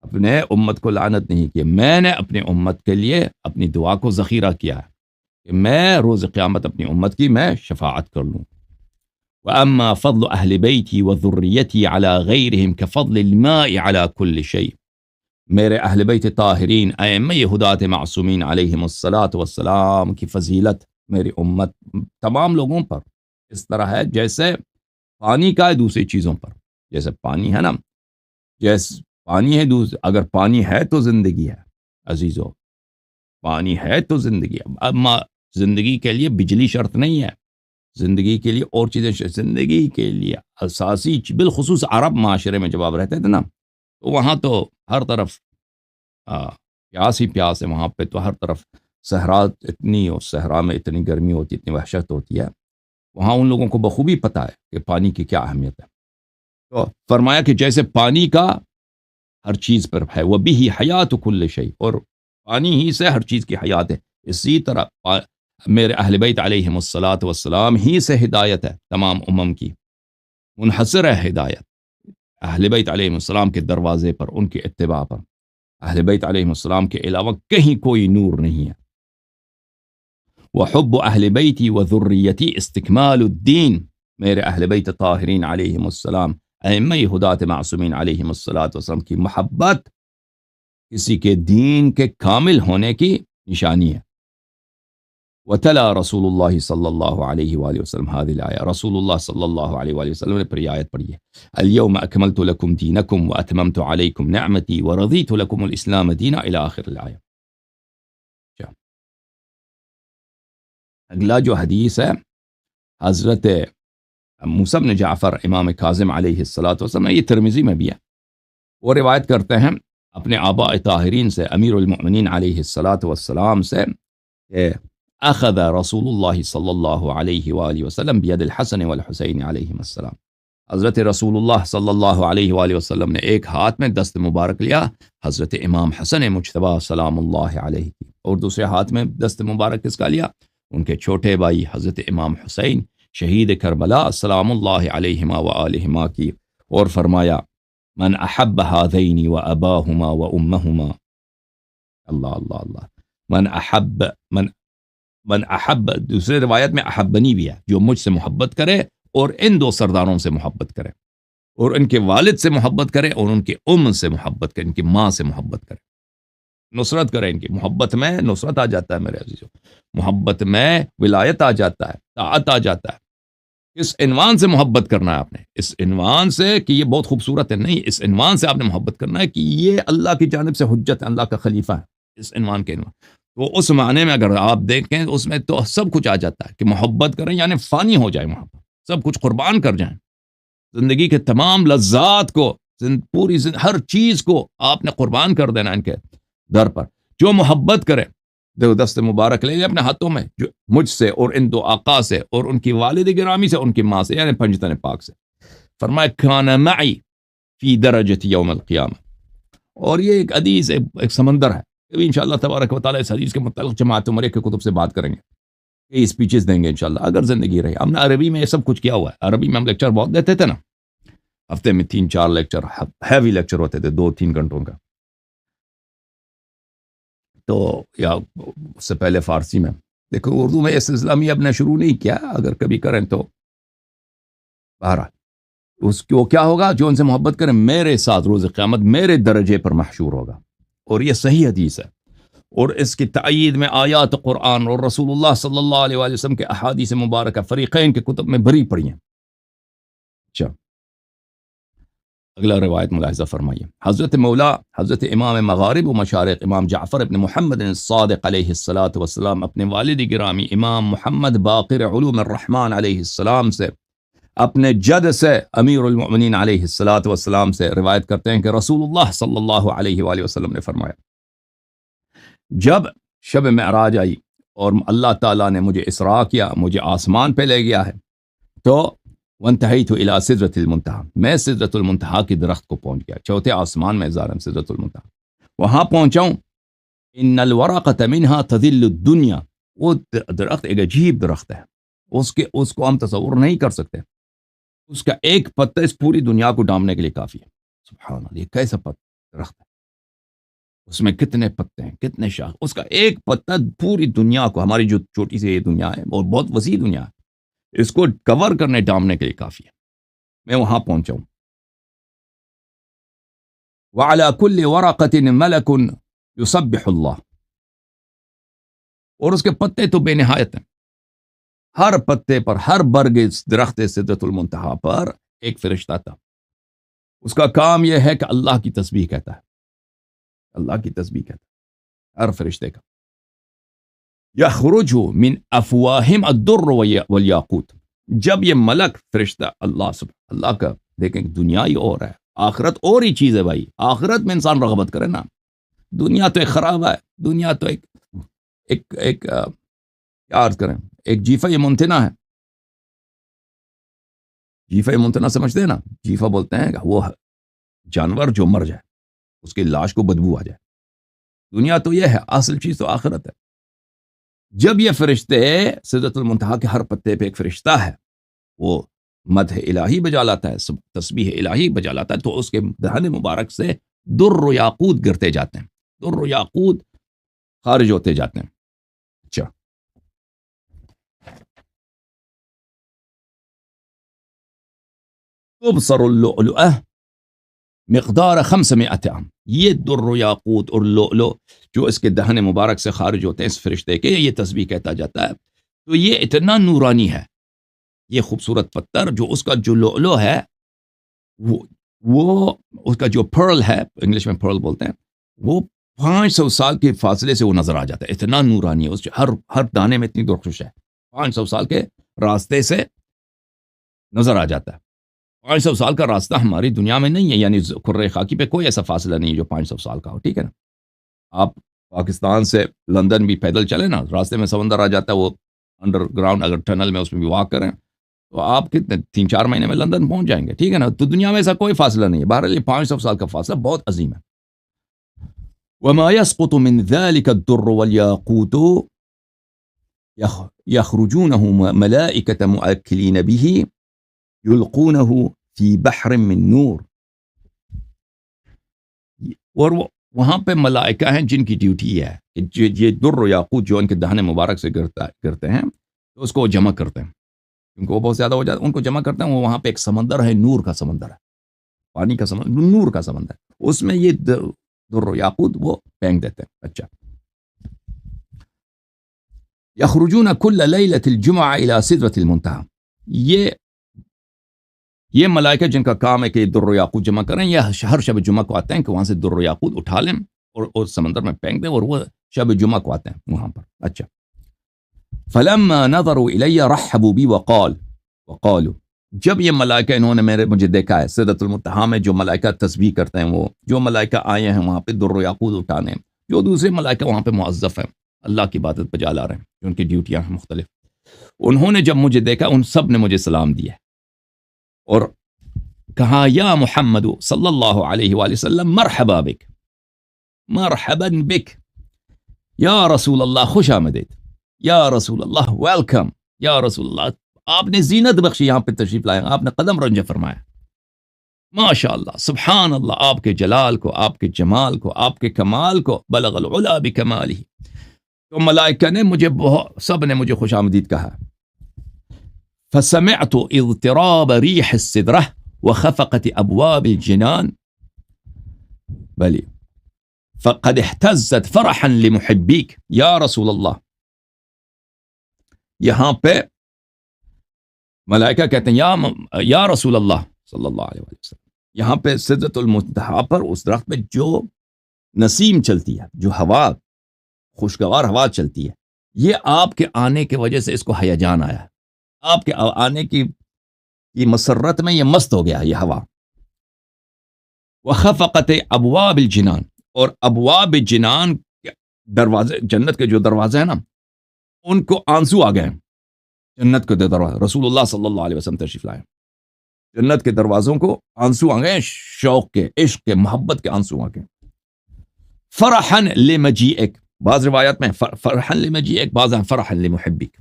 Speaker 1: اپنے امت کو لعنت نہیں کیا، میں نے اپنے امت کے لیے اپنی دعا کو ذخیرہ کیا ہے کہ میں روز قیامت اپنی امت کی میں شفاعت کر لوں۔ وَأَمَّا فَضْلُ أَهْلِ بَيْتِي وَذُرِّيَّتِي عَلَى غَيْرِهِمْ كَفَضْلِ الْمَاءِ عَلَى كُلِّ شَيْءٍ، میرے اہل بیت طاہرین ائمہ ہدات معصومین علیہم الصلاۃ والسلام کی فضیلت میری امت تمام لوگوں پر اس طرح ہے جیسے پانی کا ہے دوسری چیزوں پر، جیسے پانی ہے نا، جیسے پانی ہے اگر پانی ہے تو زندگی ہے عزیزو، پانی ہے تو زندگی ہے، اما زندگی کے لیے بجلی شرط نہیں ہے، زندگی کے لیے اور چیزیں زندگی کے لیے اساسی، بالخصوص عرب معاشرے میں جب آپ رہتے تھے نا تو وہاں تو ہر طرف پیاس ہی پیاس ہے، وہاں پہ تو ہر طرف صحرا اتنی، اور صحرا میں اتنی گرمی ہوتی، اتنی وحشت ہوتی ہے، وہاں ان لوگوں کو بخوبی پتہ ہے کہ پانی کی کیا اہمیت ہے۔ تو فرمایا کہ جیسے پانی کا ہر چیز پر ہے، وَبِهِ حَيَاتُ كُلِّ شَيْءٍ، اور پانی ہی سے ہر چیز کی حیات ہے، اسی طرح میرے اہل بیت علیہم الصلاۃ والسلام ہی سے ہدایت ہے تمام امم کی، منحصر ہے ہدایت اہل بیت علیہم السلام کے دروازے پر، ان کے اتباع پر، اہل بیت علیہم السلام کے علاوہ کہیں کوئی نور نہیں ہے۔ وحب اہل بیتی وذریتی استکمال الدین، میرے اہل بیت طاہرین علیہم السلام ائمہ ہدات معصومین علیہم الصلاۃ والسلام کی محبت کسی کے دین کے کامل ہونے کی نشانی ہے۔ وتلا رسول اللہ صلی اللہ علیہ وآلہ وسلم هذه الآیہ، رسول اللہ صلی اللہ علیہ وآلہ وسلم نے پر یہ آیت پڑھی ہے، اليوم اکملت لکم دینکم واتممت علیکم نعمتی ورضیت لکم الاسلام دینا الی آخر الآیہ۔ اگلا جو حدیث ہے حضرت موسیٰ بن جعفر امام کاظم علیہ الصلاۃ والسلام، یہ ترمذی میں بھی ہے، وہ روایت کرتے ہیں اپنے آباء طاہرین سے، امیر المؤمنین علیہ الصلاۃ والسلام سے، کہ اخذ رسول اللہ صلی اللہ علیہ وآلہ وسلم بید الحسن والحسین علیہم السلام، حضرت رسول اللہ صلی اللہ علیہ وآلہ وسلم نے ایک ہاتھ میں دست مبارک لیا حضرت امام حسن مجتبیٰ سلام اللہ علیہ کی، اور دوسرے ہاتھ میں دست مبارک کس کا لیا؟ ان کے چھوٹے بھائی حضرت امام حسین شہید کربلا سلام اللہ علیہما وآلہما کی، اور فرمایا من احب هذین واباہما وامہما، اللہ اللہ اللہ، من احب، دوسرے روایت میں احبنی بھی ہے، جو مجھ سے محبت کرے اور ان دو سرداروں سے محبت کرے، اور ان کے والد سے محبت کرے، اور ان کے سے محبت کرے، ان کی ماں سے محبت کرے، نصرت کرے ان کی محبت میں، نصرت آ جاتا ہے میرے عزیزو، محبت میں ولایت آ جاتا ہے، طاعت آ جاتا ہے۔ اس عنوان سے محبت کرنا ہے آپ نے، اس عنوان سے کہ یہ بہت خوبصورت ہے، نہیں، اس عنوان سے آپ نے محبت کرنا ہے کہ یہ اللہ کی جانب سے حجت ہے، اللہ کا خلیفہ ہے، اس عنوان کے عنوان تو اس معنی میں اگر آپ دیکھیں اس میں تو سب کچھ آ جاتا ہے کہ محبت کریں یعنی فانی ہو جائے، محبت سب کچھ قربان کر جائیں، زندگی کے تمام لذات کو، پوری ہر چیز کو آپ نے قربان کر دینا ان کے در پر۔ جو محبت کرے دست مبارک لے اپنے ہاتھوں میں، جو مجھ سے اور ان دو آقا سے اور ان کی والد گرامی سے، ان کی ماں سے، یعنی پنجتن پاک سے، فرمایا کان معی فی درجت یوم القیامہ۔ اور یہ ایک حدیث، ایک سمندر ہے، ابھی انشاءاللہ تبارک و تعالیٰ اس حدیث کے متعلق جماعت عمرے کے کتب سے بات کریں گے، یہ اسپیچز دیں گے انشاءاللہ اگر زندگی رہی۔ ہم نے عربی میں یہ سب کچھ کیا ہوا ہے، عربی میں ہم لیکچر بہت دیتے تھے نا، ہفتے میں 3-4 لیکچر، ہیوی لیکچر ہوتے تھے 2-3 گھنٹوں کا، تو یا اس سے پہلے فارسی میں، دیکھو اردو میں یہ سلسلہ میں اب نے شروع نہیں کیا، اگر کبھی کریں تو بہرحال اس کو کیا ہوگا، جو ان سے محبت کریں میرے ساتھ روز قیامت میرے درجے پر محشور ہوگا، اور یہ صحیح حدیث ہے، اور اس کی تائید میں آیات قرآن اور رسول اللہ صلی اللہ علیہ وآلہ وسلم کے احادیث مبارکہ فریقین کے کتب میں بھری پڑی ہیں۔ اچھا، اگلا روایت ملاحظہ فرمائیے، حضرت مولا حضرت امام مغارب و مشارق امام جعفر ابن محمد الصادق علیہ الصلاۃ والسلام اپنے والد گرامی امام محمد باقر علوم الرحمن علیہ السلام سے، اپنے جد سے امیر المؤمنین علیہ الصلاۃ والسلام سے روایت کرتے ہیں کہ رسول اللہ صلی اللہ علیہ وآلہ وسلم نے فرمایا، جب شب معراج آئی اور اللہ تعالیٰ نے مجھے اسراء کیا، مجھے آسمان پہ لے گیا ہے، تو وانتہیت الی سدرۃ المنتہی، میں سدرۃ المنتہی کی درخت کو پہنچ گیا، چوتھے آسمان میں ظاہر سدرۃ المنتہی، وہاں پہنچاؤں، ان الورقۃ منہا تذل الدنیا، وہ درخت ایک عجیب درخت ہے، اس کو ہم تصور نہیں کر سکتے، اس کا ایک پتا اس پوری دنیا کو ڈھانپنے کے لیے کافی ہے۔ سبحان اللہ، یہ کیسا درخت ہے، اس میں کتنے پتے ہیں، کتنے شاخ، اس کا ایک پتا پوری دنیا کو، ہماری جو چھوٹی سی یہ دنیا ہے اور بہت وسیع دنیا ہے، اس کو کور کرنے ڈھانپنے کے لیے کافی ہے۔ میں وہاں پہنچا ہوں، وعلى كل ورقة ملك يسبح اللہ، اور اس کے پتے تو بے نہایت ہیں، ہر پتے پر، ہر برگ درخت سدرۃ المنتہی پر ایک فرشتہ تھا، اس کا کام یہ ہے کہ اللہ کی تسبیح کہتا ہے، اللہ کی تسبیح کہتا ہے، ہر فرشتے کا، یخرج من افواہم الدر والیاقوت، جب یہ ملک فرشتہ اللہ کا، دیکھیں دنیا ہی اور ہے، آخرت اور ہی چیز ہے بھائی، آخرت میں انسان رغبت کرے نا، دنیا تو ایک خراب ہے، دنیا تو ایک کیا عرض کریں، ایک جیفہ منتنا ہے، جیفہ منتنا سمجھتے ہیں نا، جیفہ بولتے ہیں وہ جانور جو مر جائے اس کی لاش کو بدبو آ جائے، دنیا تو یہ ہے، اصل چیز تو آخرت ہے۔ جب یہ فرشتے سدرۃ المنتہی کے ہر پتے پہ ایک فرشتہ ہے، وہ مدح الہی بجا لاتا ہے، تسبیح الہی بجا لاتا ہے، تو اس کے دہن مبارک سے در و یاقوت گرتے جاتے ہیں، در و یاقوت خارج ہوتے جاتے ہیں۔ اچھا، تبصر اللؤلؤہ مقدار 500 عام، یہ در و یاقوت اور لؤلؤ جو اس کے دہن مبارک سے خارج ہوتے ہیں اس فرشتے کے، یہ تسبیح کہتا جاتا ہے، تو یہ اتنا نورانی ہے، یہ خوبصورت پتھر جو اس کا جو لؤلؤ ہے، وہ اس کا جو پرل ہے، انگلش میں پرل بولتے ہیں، وہ 500 سال کے فاصلے سے وہ نظر آ جاتا ہے، اتنا نورانی ہے، اس ہر دانے میں اتنی درخشش ہے، 500 سال کے راستے سے نظر آ جاتا ہے۔ 500 سال کا راستہ ہماری دنیا میں نہیں ہے، یعنی کرۂ خاکی پہ کوئی ایسا فاصلہ نہیں جو 500 سال کا ہو، ٹھیک ہے نا، آپ پاکستان سے لندن بھی پیدل چلیں نا، راستے میں سمندر آ جاتا ہے، وہ انڈر گراؤنڈ اگر ٹنل میں اس میں بھی واک کریں تو آپ کتنے 3-4 مہینے میں لندن پہنچ جائیں گے، ٹھیک ہے نا. تو دنیا میں ایسا کوئی فاصلہ نہیں ہے. بہرحال یہ 500 سال کا فاصلہ بہت عظیم ہے. وما يسقط من ذلك الدر والياقوت يخرجونه ملائكة مؤكلين به يلقونه في بحر من نور. اور وہاں پہ ملائکہ ہیں جن کی ڈیوٹی ہے کہ یہ در و یاقوت جو ان کے دہن مبارک سے گرتے ہیں تو اس کو جمع کرتے ہیں، کیونکہ وہ بہت زیادہ ہو جاتا ہے، ان کو جمع کرتے ہیں. وہ وہاں پہ ایک سمندر ہے، نور کا سمندر ہے، پانی کا سمندر، نور کا سمندر، اس میں یہ در و یاقوت وہ پھینک دیتے ہیں. اچھا. یخرجون کل لیلۃ الجمعہ الی سدرۃ المنتہی. یہ ملائکہ جن کا کام ہے کہ در و یاقوت جمع کریں، یہ ہر شب جمعہ کو آتے ہیں کہ وہاں سے در و یاقوت اٹھا لیں اور سمندر میں پھینک دیں، اور وہ شب جمعہ کو آتے ہیں وہاں پر. اچھا. فلما نظروا الی رحبوا بی وقالوا. جب یہ ملائکہ انہوں نے مجھے دیکھا ہے سدرۃ المنتہی میں، جو ملائکہ تسبیح کرتے ہیں، وہ جو ملائکہ آئے ہیں وہاں پہ در و یاقوت اٹھانے، جو دوسرے ملائکہ وہاں پہ موظف ہیں، اللہ کی عبادت بجا لا رہے ہیں، جو ان کی ڈیوٹیاں ہیں مختلف، انہوں نے جب مجھے دیکھا، ان سب نے مجھے سلام دیا اور کہا یا محمد صلی اللہ علیہ وآلہ وسلم مرحبا بک، مرحبا بک، یا رسول اللہ خوش آمدید، یا رسول اللہ ویلکم، یا رسول اللہ آپ نے زینت بخشی، یہاں پہ تشریف لائے، آپ نے قدم رنجہ فرمایا، ماشاء اللہ، سبحان اللہ، آپ کے جلال کو، آپ کے جمال کو، آپ کے کمال کو، بلغ العلا بکمالہ. تو ملائکہ نے مجھے سب نے مجھے خوش آمدید کہا. فسمعت اضطراب ریح السدرہ وخفقت ابواب الجنان بلی فقد احتزت فرحا لمحبیک یا رسول اللہ. یہاں پہ ملائکہ کہتے ہیں یا رسول اللہ صلی اللہ علیہ وسلم، یہاں پہ سدرۃ المنتہی پر اس درخت پہ جو نسیم چلتی ہے، جو ہوا، خوشگوار ہوا چلتی ہے، یہ آپ کے آنے کی وجہ سے اس کو ہیجان آیا ہے، آپ کے آنے کی مسرت میں یہ مست ہو گیا یہ ہوا. وخفقت ابواب الجنان، اور ابواب جنان دروازے، جنت کے جو دروازے ہیں نا، ان کو آنسو آ گئے ہیں. جنت کے دروازے، رسول اللہ صلی اللہ علیہ وسلم تشریف لائے، جنت کے دروازوں کو آنسو آ گئے، شوق کے، عشق کے، محبت کے آنسو آ گئے. فرحا لمجیئک، بعض روایات میں فرحا لمجیئک، بعض فرحا لمحبک.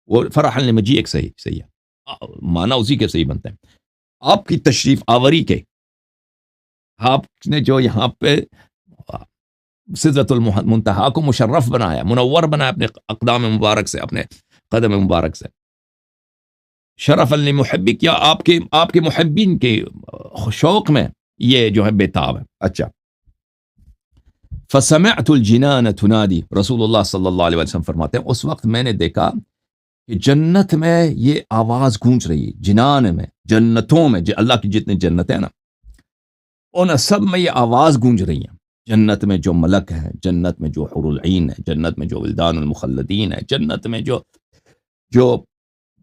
Speaker 1: وہ فرحا لمجیئک صحیح ہے، معنی اسی کے صحیح بنتے ہیں، آپ کی تشریف آوری کے، آپ نے جو یہاں پہ سدرۃ المنتہی کو مشرف بنایا، منور بنایا اپنے اقدام مبارک سے، اپنے قدم مبارک سے. شرف لمحبک، یا آپ کے محبین کے شوق میں یہ جو ہے بےتاب ہے. اچھا. فسمعت الجنان تنادی، رسول اللہ صلی اللہ علیہ وسلم فرماتے ہیں اس وقت میں نے دیکھا کہ جنت میں یہ آواز گونج رہی ہے، جنان میں، جنتوں میں، اللہ کی جتنی جنتیں ہیں نا، ان سب میں یہ آواز گونج رہی ہے. جنت میں جو ملک ہیں، جنت میں جو حور العین ہے، جنت میں جو ولدان المخلدین ہے، جنت میں جو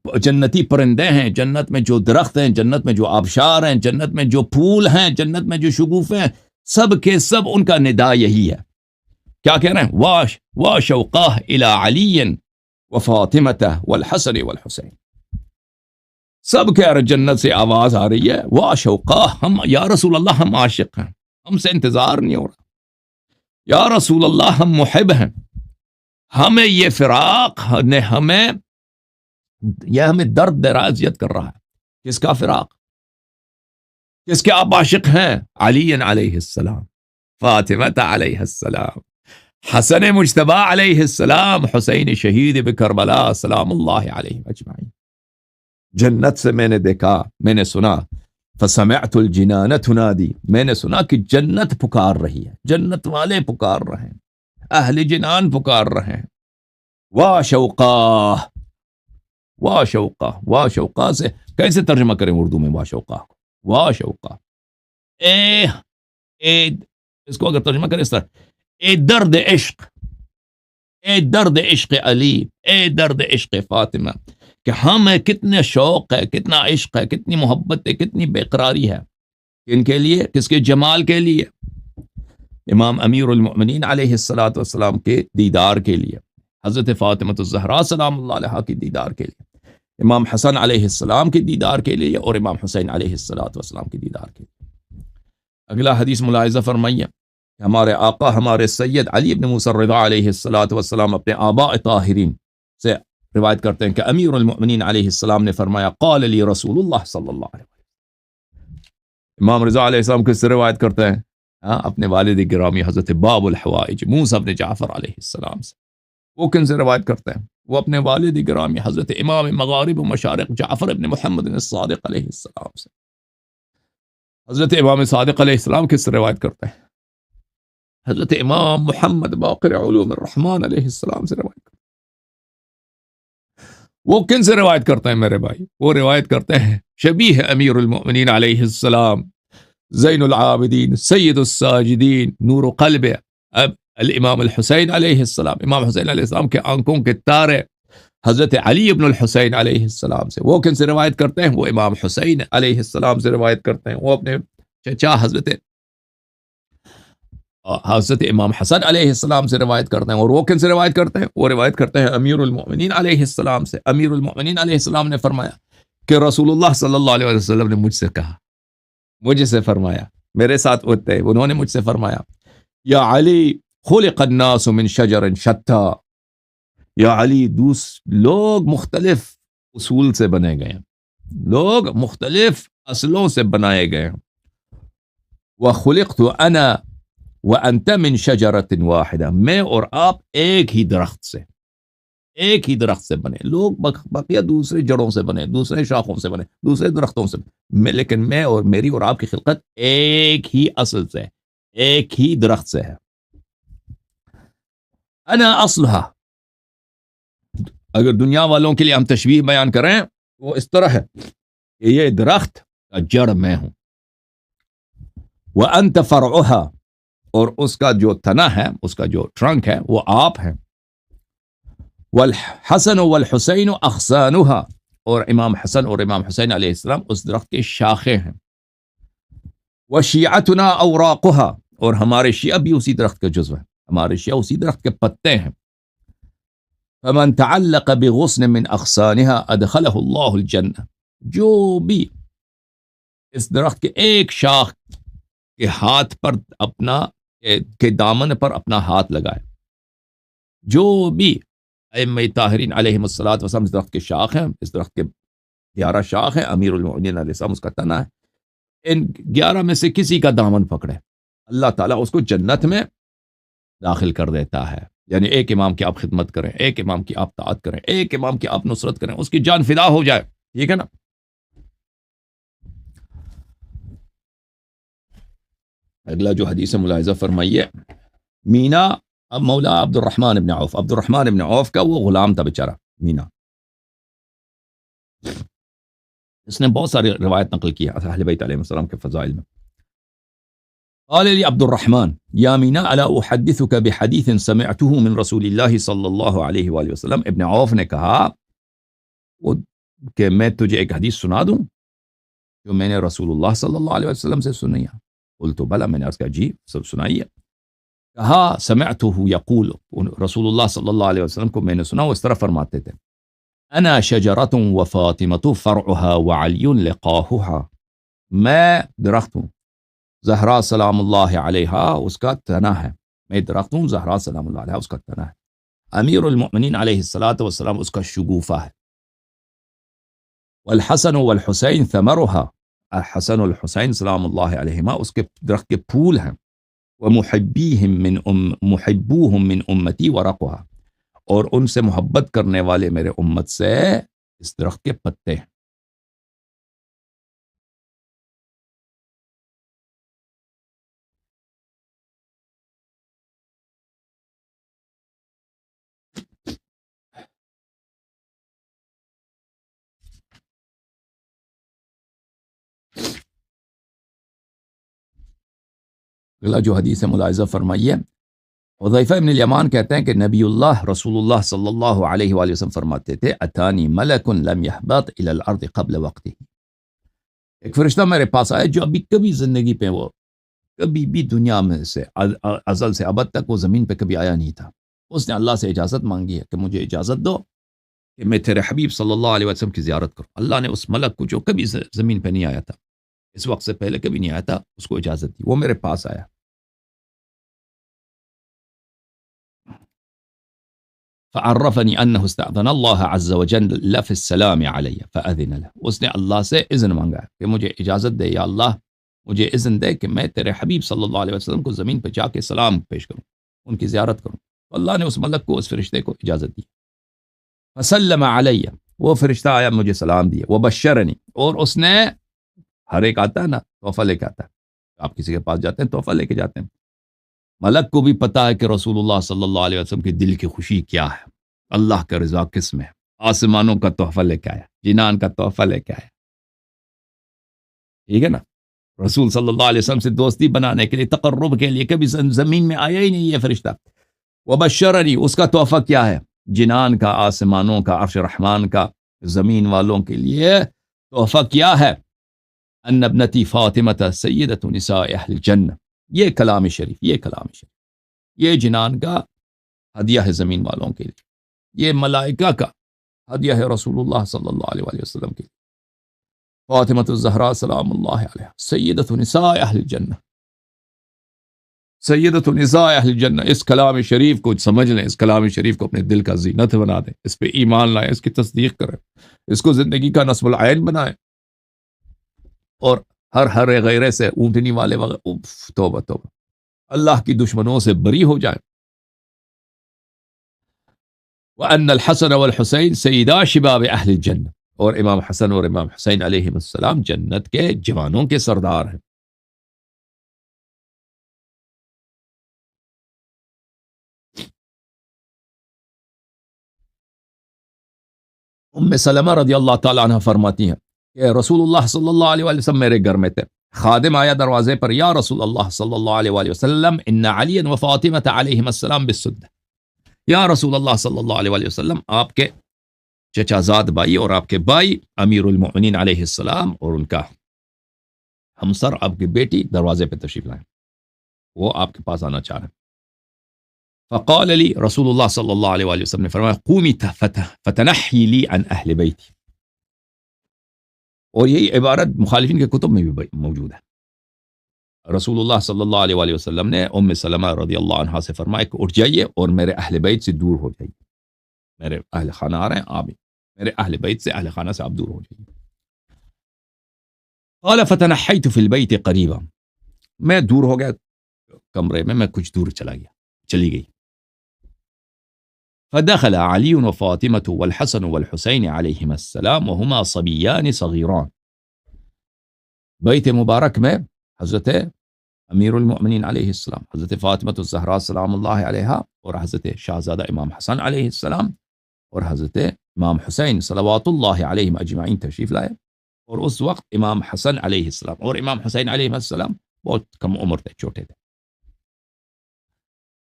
Speaker 1: جنتی پرندے ہیں، جنت میں جو درخت ہیں، جنت میں جو آبشار ہیں، جنت میں جو پھول ہیں، جنت میں جو شگوفے ہیں، سب کے سب ان کا ندا یہی ہے. کیا کہہ رہے ہیں؟ وا شوقاہ الی علی وفاطمۃ والحسن والحسین. سب کہہ رہے جنت سے آواز آ رہی ہے، وا شوقاہ، ہم یا رسول اللہ ہم عاشق ہیں، ہم سے انتظار نہیں ہو رہا، یا رسول اللہ ہم محب ہیں، ہمیں یہ فراق نے ہمیں درد دے رہا ہے، اذیت کر رہا ہے. کس کا فراق؟ کس کے آپ عاشق ہیں؟ علی علیہ السلام، فاطمہ علیہ السلام، حسن مجتبی علیہ السلام، حسین شہید بکربلا سلام اللہ علیہ اجمعین. جنت سے میں نے دیکھا، میں نے سنا، فسمعت الجنان تنادی، میں نے سنا کہ جنت پکار رہی ہے، جنت والے پکار رہے ہیں، اہل جنان پکار رہے ہیں. وا شوقاہ، وا شوقاہ، وا شوقاہ سے کیسے ترجمہ کریں اردو میں وا شوقاہ کو؟ وا شوقاہ، اس کو اگر ترجمہ کریں اس طرح، اے درد عشق، اے درد عشق علی، اے درد عشق فاطمہ، کہ ہمیں کتنے شوق ہے، کتنا عشق ہے، کتنی محبت ہے، کتنی بے قراری ہے. ان کے لیے، کس کے جمال کے لیے؟ امام امیر المؤمنین علیہ السلام کے دیدار کے لیے، حضرت فاطمہ الزہرا سلام اللہ علیہا کی دیدار کے لیے. امام حسن علیہ السلام کے دیدار کے لیے اور امام حسین علیہ السلام کے دیدار کے لیے۔ اگلا حدیث ملاحظہ فرمائیے کہ ہمارے آقا ہمارے سید علی بن موسیٰ الرضا علیہ السلام اپنے آباء طاہرین سے روایت کرتے ہیں کہ امیر المؤمنین علیہ السلام نے فرمایا قال لی رسول اللہ صلی اللہ علیہ وسلم۔ امام رضا علیہ السلام کس سے روایت کرتے ہیں؟ اپنے والد گرامی حضرت باب الحوائج موسیٰ بن جعفر علیہ السلام سے۔ وہ کن سے روایت کرتے ہیں؟ وہ اپنے والد گرامی حضرت امام مغارب و مشارق جعفر ابن محمد الصادق علیہ السلام سے۔ حضرت امام صادق علیہ السلام کس سے روایت کرتے ہیں؟ حضرت امام محمد باقر علوم الرحمن علیہ السلام سے روایت کرتے ہیں۔ وہ کن سے روایت کرتے ہیں میرے بھائی؟ وہ روایت کرتے ہیں شبیہ امیر المؤمنین علیہ السلام، زین العابدین، سید الساجدین، نور قلب الامام الحسین علیہ السلام، امام حسین علیہ السلام کے آنکھوں کے تارے حضرت علی ابن الحسین علیہ السلام سے۔ وہ کن سے روایت کرتے ہیں؟ وہ امام حسین علیہ السلام سے روایت کرتے ہیں۔ وہ اپنے چچا حضرت امام حسن علیہ السلام سے روایت کرتے ہیں۔ اور وہ کن سے روایت کرتے ہیں؟ وہ روایت کرتے ہیں امیر المؤمنین علیہ السلام سے۔ امیر المؤمنین علیہ السلام نے فرمایا کہ رسول اللہ صلی اللہ علیہ وسلم نے مجھ سے کہا، مجھے سے فرمایا، میرے ساتھ ہوتے انہوں نے مجھ سے فرمایا یا علی خلق الناس من شجر شتى، یا علی لوگ مختلف اصول سے بنے گئے ہیں، لوگ مختلف اصلوں سے بنائے گئے ہیں۔ وخلقت انا وانت من شجرۃ واحدہ، میں اور آپ ایک ہی درخت سے بنے، لوگ بقیہ دوسرے جڑوں سے بنے، دوسرے شاخوں سے بنے، دوسرے درختوں سے بنے، لیکن میں اور میری اور آپ کی خلقت ایک ہی اصل سے، ایک ہی درخت سے ہے۔ انا اصلها، اگر دنیا والوں کے لیے ہم تشبیہ بیان کریں وہ اس طرح ہے کہ یہ درخت کا جڑ میں ہوں، وانت فرعها، اور اس کا جو تنا ہے، اس کا جو ٹرنک ہے وہ آپ ہیں، والحسن والحسین اغصانها، اور امام حسن اور امام حسین علیہ السلام اس درخت کے شاخیں ہیں، وشیعتنا اوراقها، اور ہمارے شیعہ بھی اسی درخت کا جزو ہے، ہمارے شیعہ اسی درخت کے پتے ہیں۔ فمن تعلق بغصن من اغصانها ادخلہ اللہ الجنہ، جو بھی اس درخت کے ایک شاخ کے ہاتھ پر اپنا کے دامن پر اپنا ہاتھ لگائے، جو بھی ائمہ طاہرین علیہم الصلوۃ والسلام اس درخت کے شاخ ہیں، اس درخت کے 11 شاخ ہیں، امیر المؤمنین علیہ السلام اس کا تنا ہے، ان 11 میں سے کسی کا دامن پکڑے اللہ تعالیٰ اس کو جنت میں داخل کر دیتا ہے۔ یعنی ایک امام کی آپ خدمت کریں، ایک امام کی آپ طاعت کریں، ایک امام کی آپ نصرت کریں، اس کی جان فدا ہو جائے، ٹھیک ہے نا۔ اگلا جو حدیث ملاحظہ فرمائیے، مینا اب مولا عبد الرحمن ابن عوف، عبد الرحمن ابن عوف کا وہ غلام تھا بیچارہ مینا، اس نے بہت ساری روایت نقل کی ہے اہل بیت علیہ السلام کے فضائل میں۔ قال لي عبد الرحمن يا ميناء الا احدثك بحديث سمعته من رسول الله صلى الله عليه واله وسلم، ابن عوف نے کہا کہ میں تجھے ایک حدیث سنا دوں جو میں نے رسول اللہ صلی اللہ علیہ وسلم سے سنی ہے۔ قلت بلا، میں نے عرض کہا جی سب سنائیے۔ کہا سمعته يقول، رسول اللہ صلی اللہ علیہ وسلم کو میں نے سنا وہ اس طرح فرماتے تھے، انا شجرۃ وفاطمۃ فرعها وعلی لقاحها، میں درخت ہوں، زہرا سلام اللہ علیہا اس کا تنا ہے، میں درخت ہوں، زہرا سلام اللہ علیہا اس کا تنا ہے، امیر المؤمنین علیہ الصلوۃ والسلام اس کا شگوفہ ہے، والحسن والحسین ثمرها، حسن الحسین سلام اللہ علیہما اس کے درخت کے پھول ہیں، محبوہم من امتی ورقها، اور ان سے محبت کرنے والے میرے امت سے اس درخت کے پتے ہیں۔ اگلا جو حدیث ملاحظہ فرمائیے، حذیفہ ابن الیمان کہتے ہیں کہ نبی اللہ رسول اللہ صلی اللہ علیہ وآلہ وسلم فرماتے تھے اتانی ملک لم یہبط الی الارض قبل وقتہ، ایک فرشتہ میرے پاس آیا جو ابھی کبھی زندگی پہ وہ کبھی بھی دنیا میں سے ازل سے ابد تک وہ زمین پہ کبھی آیا نہیں تھا، اس نے اللہ سے اجازت مانگی ہے کہ مجھے اجازت دو کہ میں تیرے حبیب صلی اللہ علیہ وسلم کی زیارت کروں. اللہ نے اس ملک کو جو کبھی زمین پہ نہیں آیا تھا، اس وقت سے پہلے کبھی نہیں آیا تھا، اس کو اجازت دی. وہ میرے پاس آیا. فعرفني انه استأذن الله عز وجل في السلام علي فأذن له. اس نے اللہ سے اذن مانگا کہ مجھے اجازت دے یا اللہ، مجھے اذن دے کہ میں تیرے حبیب صلی اللہ علیہ وسلم کو زمین پہ جا کے سلام پیش کروں، ان کی زیارت کروں. اللہ نے اس ملک کو، اس فرشتے کو اجازت دی. فسلم علی، وہ فرشتہ آیا، مجھے سلام دیا. وبشرنی، اور اس نے، ہر ایک آتا ہے نا تحفہ لے کے آتا ہے، آپ کسی کے پاس جاتے ہیں تحفہ لے کے جاتے ہیں. ملک کو بھی پتا ہے کہ رسول اللہ صلی اللہ علیہ وسلم کی دل کی خوشی کیا ہے، اللہ کا رضا کس میں ہے. آسمانوں کا تحفہ لے کے آیا، جنان کا تحفہ لے کے آیا. ٹھیک ہے نا، رسول صلی اللہ علیہ وسلم سے دوستی بنانے کے لیے، تقرب کے لیے، کبھی زمین میں آیا ہی نہیں یہ فرشتہ. وبشرنی، اس کا تحفہ کیا ہے؟ جنان کا، آسمانوں کا، عرش رحمان کا، زمین والوں کے لیے تحفہ کیا ہے؟ ان ابنتی فاطمہ سیدۃ نساء اہل الجنہ. یہ کلام شریف، یہ کلام شریف، یہ جنان کا ہدیہ ہے زمین والوں کے لیے، یہ ملائکہ کا ہدیہ ہے رسول اللہ صلی اللہ علیہ وسلم کے لیے. فاطمہ الزہراء سلام اللہ علیہا سیدۃ نساء اہل الجنہ، سیدۃ نساء اہل الجنہ. اس کلام شریف کو سمجھ لیں، اس کلام شریف کو اپنے دل کا زینت بنا دیں، اس پہ ایمان لائیں، اس کی تصدیق کریں، اس کو زندگی کا نصب العین بنائیں، اور ہر غیرے سے، اونٹنی والے وغیرہ، توبہ توبہ، اللہ کی دشمنوں سے بری ہو جائیں. وَأَنَّ الْحَسَنَ وَالْحُسَيْنَ سَيِّدَا شِبَابِ أَهْلِ الْجَنَّةِ، اور امام حسن اور امام حسین علیہ السلام جنت کے جوانوں کے سردار ہیں. ام سلمہ رضی اللہ تعالیٰ عنہ فرماتی ہیں کہ رسول اللہ صلی اللہ علیہ وسلم میرے گھر میں تھے. خادم آیا دروازے پر، یا رسول اللہ صلی اللہ علیہ وسلم ان علی و فاطمہ علیہم السلام بالسدہ. یا رسول اللہ صلی اللہ علیہ وسلم، آپ کے چچا زاد بھائی اور آپ کے بھائی امیر المؤمنین علیہ السلام اور ان کا ہمسر، آپ کی بیٹی دروازے پہ تشریف لائیں، وہ آپ کے پاس آنا چاہ رہے ہیں. فقال لی، رسول اللہ صلی اللہ علیہ وسلم نے فرمایا، قومی فتنحی لی عن اہل بیتی. اور یہی عبارت مخالفین کے کتب میں بھی موجود ہے. رسول اللہ صلی اللہ علیہ وسلم نے ام سلمہ رضی اللہ عنہا سے فرمایا کہ اٹھ جائیے اور میرے اہل بیت سے دور ہو جائیے. میرے اہل خانہ آ رہے ہیں، آپ میرے اہل بیت سے، اہل خانہ سے آپ دور ہو جائیے. قال فتنحیت فی البیت قریبا، میں دور ہو گیا کمرے میں کچھ دور چلی گئی. فدخل علی وفاطمة والحسن والحسین علیہم السلام وہما صبیان صغیران. بیت مبارک میں حضرت امیر المؤمنین علیہ السلام، حضرت فاطمہ الزہراء سلام اللہ علیہا، اور حضرت شہزادہ امام حسن علیہ السلام اور حضرت امام حسین صلوات اللہ علیہم اجمعین تشریف لائے. اور اس وقت امام حسن علیہ السلام اور امام حسین علیہ السلام بہت کم عمر تھے، چھوٹے تھے.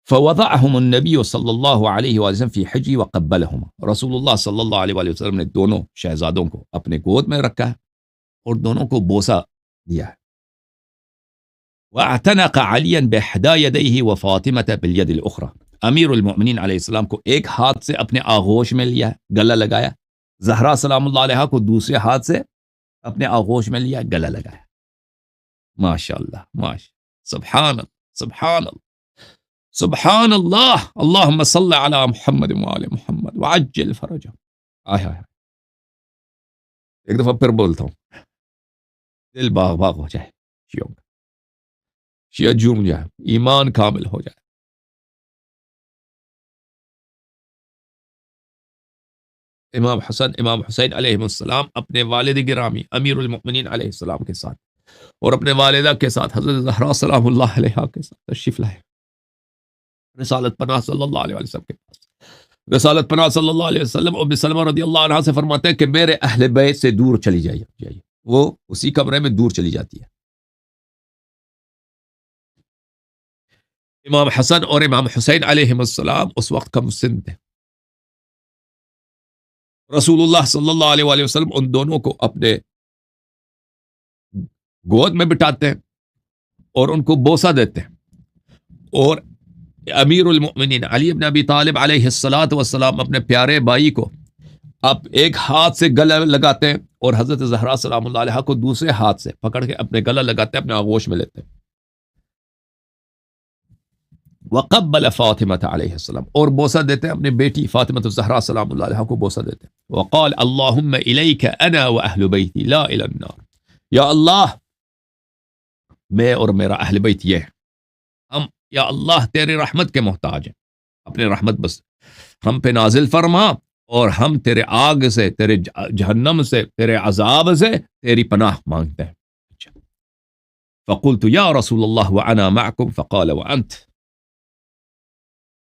Speaker 1: فوضعهم النبی صلی اللہ علیہ وسلم فی حجی وقبلہم. رسول اللہ صلی اللہ علیہ وسلم نے دونوں شہزادوں کو اپنے گود میں رکھا ہے اور دونوں کو بوسہ دیا ہے. واعتنق علیا باحدى يديه وفاطمة باليد الاخرى. امیر المؤمنین علیہ السلام کو ایک ہاتھ سے اپنے آغوش میں لیا، گلا لگایا. زہرا سلام اللہ علیہا کو دوسرے ہاتھ سے اپنے آغوش میں لیا، گلا لگایا. ماشاء اللہ، ماشاء، سبحان اللہ، سبحان اللہ، سبحان اللہ. اللہم صل علی محمد وآل محمد وعجل فرجہ. ایک دفعہ پھر بولتا ہوں، دل باغ باغ ہو جائے شیعوں کا، شیعہ جھوم جائے، ایمان کامل ہو جائے. امام حسن، امام حسین علیہ السلام اپنے والد گرامی امیر المؤمنین علیہ السلام کے ساتھ اور اپنے والدہ کے ساتھ حضرت زہرا سلام اللہ علیہا کے ساتھ تشریف لائے رسالت پناہ صلی اللہ علیہ وسلم کے پاس. رسالت پناہ صلی اللہ علیہ وسلم ام سلمہ رضی اللہ عنہا سے فرماتے ہیں کہ میرے اہل بیت سے دور چلی جائیے. وہ اسی کمرے میں دور چلی جاتی ہے. امام حسن اور امام حسین علیہ السلام اس وقت کم سن تھے. رسول اللہ صلی اللہ علیہ وسلم ان دونوں کو اپنے گود میں بٹھاتے ہیں اور ان کو بوسہ دیتے ہیں. اور امیر المؤمنین علی بن ابی طالب علیہ السلام اپنے پیارے بھائی کو آپ ایک ہاتھ سے گلا لگاتے ہیں اور حضرت زہرا سلام اللہ علیہ کو دوسرے ہاتھ سے پکڑ کے اپنے گلا لگاتے ہیں، اپنے آغوش میں لیتے ہیں. وقبل فاطمہ علیہ السلام، اور بوسہ دیتے ہیں اپنی بیٹی فاطمہ الزہرا سلام اللہ علیہ کو بوسہ دیتے ہیں. وقال اللہم الیک انا واہل بیتی لا الی النار، یا اللہ میں اور میرا اہل بیت یہ ہے، ہم یا اللہ تیرے رحمت کے محتاج ہیں، اپنے رحمت بس ہم پہ نازل فرما، اور ہم تیرے آگ سے، تیرے جہنم سے، تیرے عذاب سے تیری پناہ مانگتے ہیں. فقلت یا رسول اللہ وانا معکم فقال وانت،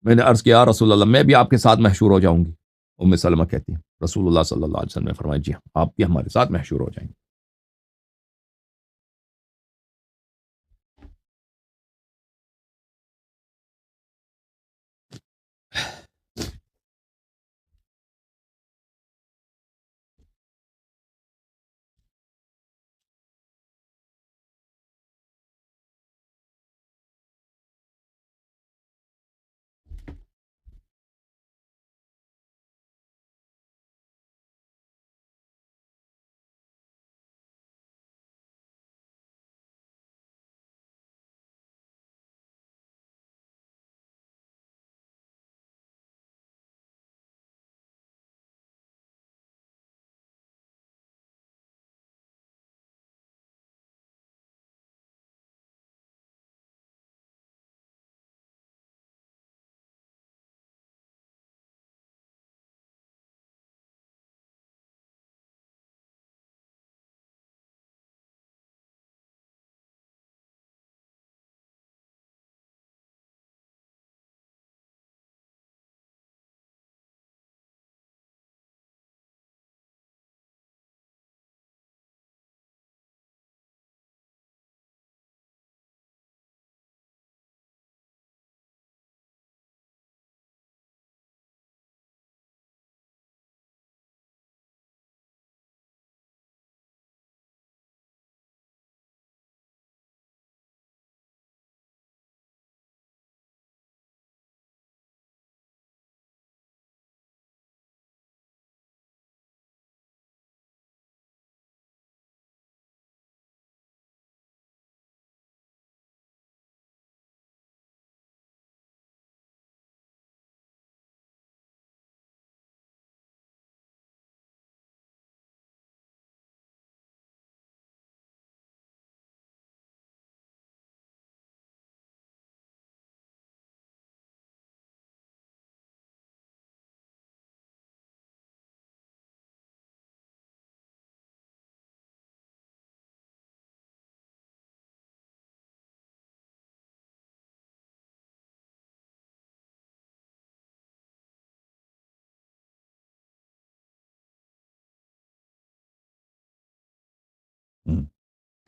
Speaker 1: میں نے عرض کیا یا رسول اللہ میں بھی آپ کے ساتھ محشور ہو جاؤں گی. ام سلمہ کہتی ہیں رسول اللہ صلی اللہ علیہ وسلم نے فرمایا جی ہاں آپ بھی ہمارے ساتھ محشور ہو جائیں گے.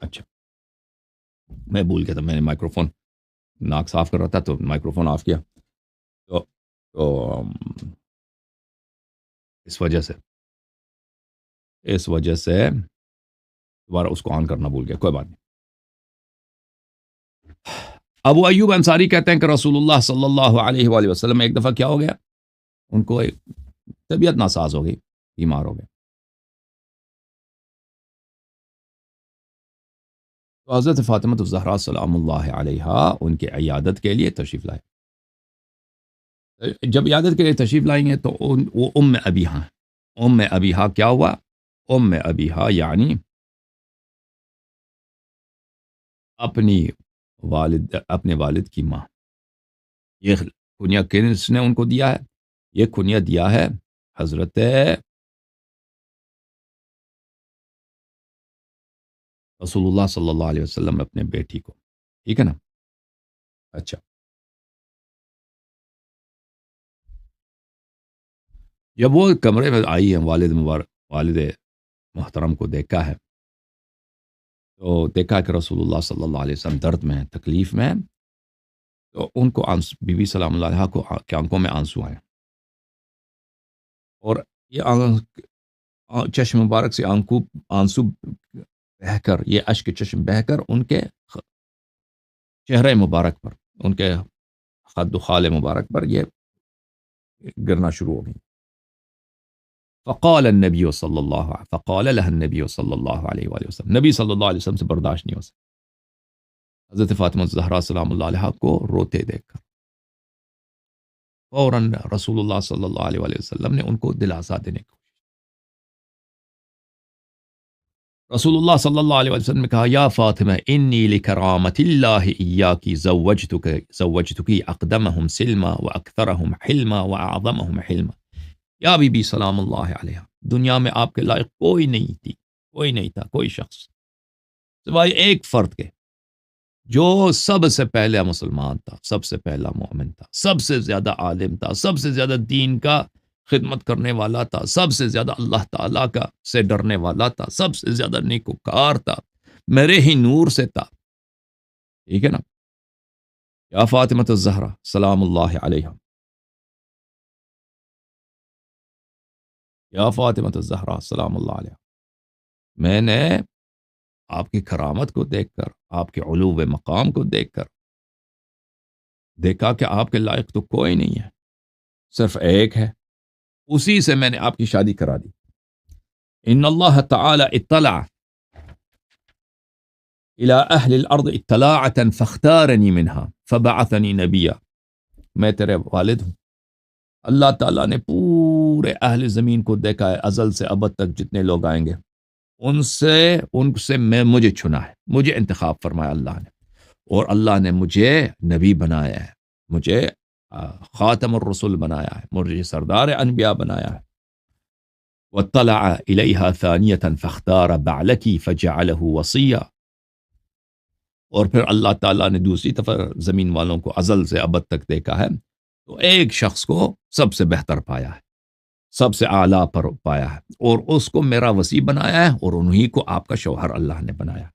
Speaker 1: اچھا میں بھول گیا تھا، میں نے مائکرو فون ناک صاف کر رہا تھا تو مائکرو فون آف کیا. تو اس وجہ سے دوبارہ اس کو آن کرنا بھول گیا، کوئی بات نہیں. ابو ایوب انصاری کہتے ہیں کہ رسول اللہ صلی اللہ علیہ وآلہ وسلم ایک دفعہ کیا ہو گیا، ان کو طبیعت ناساز ہو گئی، بیمار ہو گئے. تو حضرت فاطمہ الزہرا سلام اللہ علیہا ان کے عیادت کے لیے تشریف لائے. جب عیادت کے لیے تشریف لائیں گے تو وہ ام ابیہا کیا ہوا؟ ام ابیہا یعنی اپنے والد کی ماں. یہ کنیا کس نے ان کو دیا ہے؟ یہ کنیا دیا ہے حضرت رسول اللہ صلی اللہ علیہ وسلم اپنے بیٹی کو. ٹھیک ہے نا؟ اچھا جب وہ کمرے میں آئی ہے، والد محترم کو دیکھا ہے، تو دیکھا کہ رسول اللہ صلی اللہ علیہ وسلم درد میں ہیں، تکلیف میں ہیں، تو ان کو بی بی سلام اللہ علیہ کو کے آنکھوں میں آنسو آئے، اور یہ چشم مبارک سے آنسو بہہ کر، یہ اشک چشم بہہ کر ان کے چہرے مبارک پر، ان کے خد و خال مبارک پر یہ گرنا شروع ہو گئی. فقال النبی صلی اللہ فقال لها النبی صلی اللہ علیہ وآلہ وسلم، نبی صلی اللہ علیہ وسلم سے برداشت نہیں ہو سکا حضرت فاطمہ الزہرا سلام اللہ علیہ کو روتے دیکھ کر، فوراً رسول اللہ صلی اللہ علیہ وآلہ وسلم نے ان کو دلاسا دینے کی، رسول اللہ صلی اللہ علیہ وسلم نے کہا یا فاطمہ انی لکرامت اللہ ایاکی زوجتکی اقدمہم سلما واکثرہم حلما واعظمہم حلما، یا بی بی سلام اللہ علیہ، دنیا میں آپ کے لائق کوئی نہیں تھا کوئی شخص سوائے ایک فرد کے جو سب سے پہلا مسلمان تھا، سب سے پہلا مومن تھا، سب سے زیادہ عالم تھا، سب سے زیادہ دین کا خدمت کرنے والا تھا، سب سے زیادہ اللہ تعالیٰ کا سے ڈرنے والا تھا، سب سے زیادہ نیکوکار تھا، میرے ہی نور سے تھا، ٹھیک ہے نا؟ یا فاطمہ الزہرا سلام اللہ علیہ، یا فاطمہ الزہرا سلام اللہ علیہ، میں نے آپ کی کرامت کو دیکھ کر، آپ کے علو مقام کو دیکھ کر دیکھا کہ آپ کے لائق تو کوئی نہیں ہے، صرف ایک ہے، اسی سے میں نے آپ کی شادی کرا دی۔ ان اللہ تعالی اطلع الى اہل الارض اطلاعتا فاختارنی منها فبعثنی نبیا، میں تیرے والد ہوں، اللہ تعالیٰ نے پورے اہل زمین کو دیکھا ہے، ازل سے ابد تک جتنے لوگ آئیں گے ان سے مجھے چنا ہے، مجھے انتخاب فرمایا اللہ نے، اور اللہ نے مجھے نبی بنایا ہے، مجھے خاتم الرسل بنایا ہے، مجھے سردار انبیاء بنایا ہے۔ واطلع الیہا ثانیۃ فاختار بعلکی فجعلہ وصیا، اور پھر اللہ تعالیٰ نے دوسری دفعہ زمین والوں کو ازل سے ابد تک دیکھا ہے تو ایک شخص کو سب سے بہتر پایا ہے، سب سے اعلیٰ پر پایا ہے، اور اس کو میرا وصی بنایا ہے، اور انہی کو آپ کا شوہر اللہ نے بنایا۔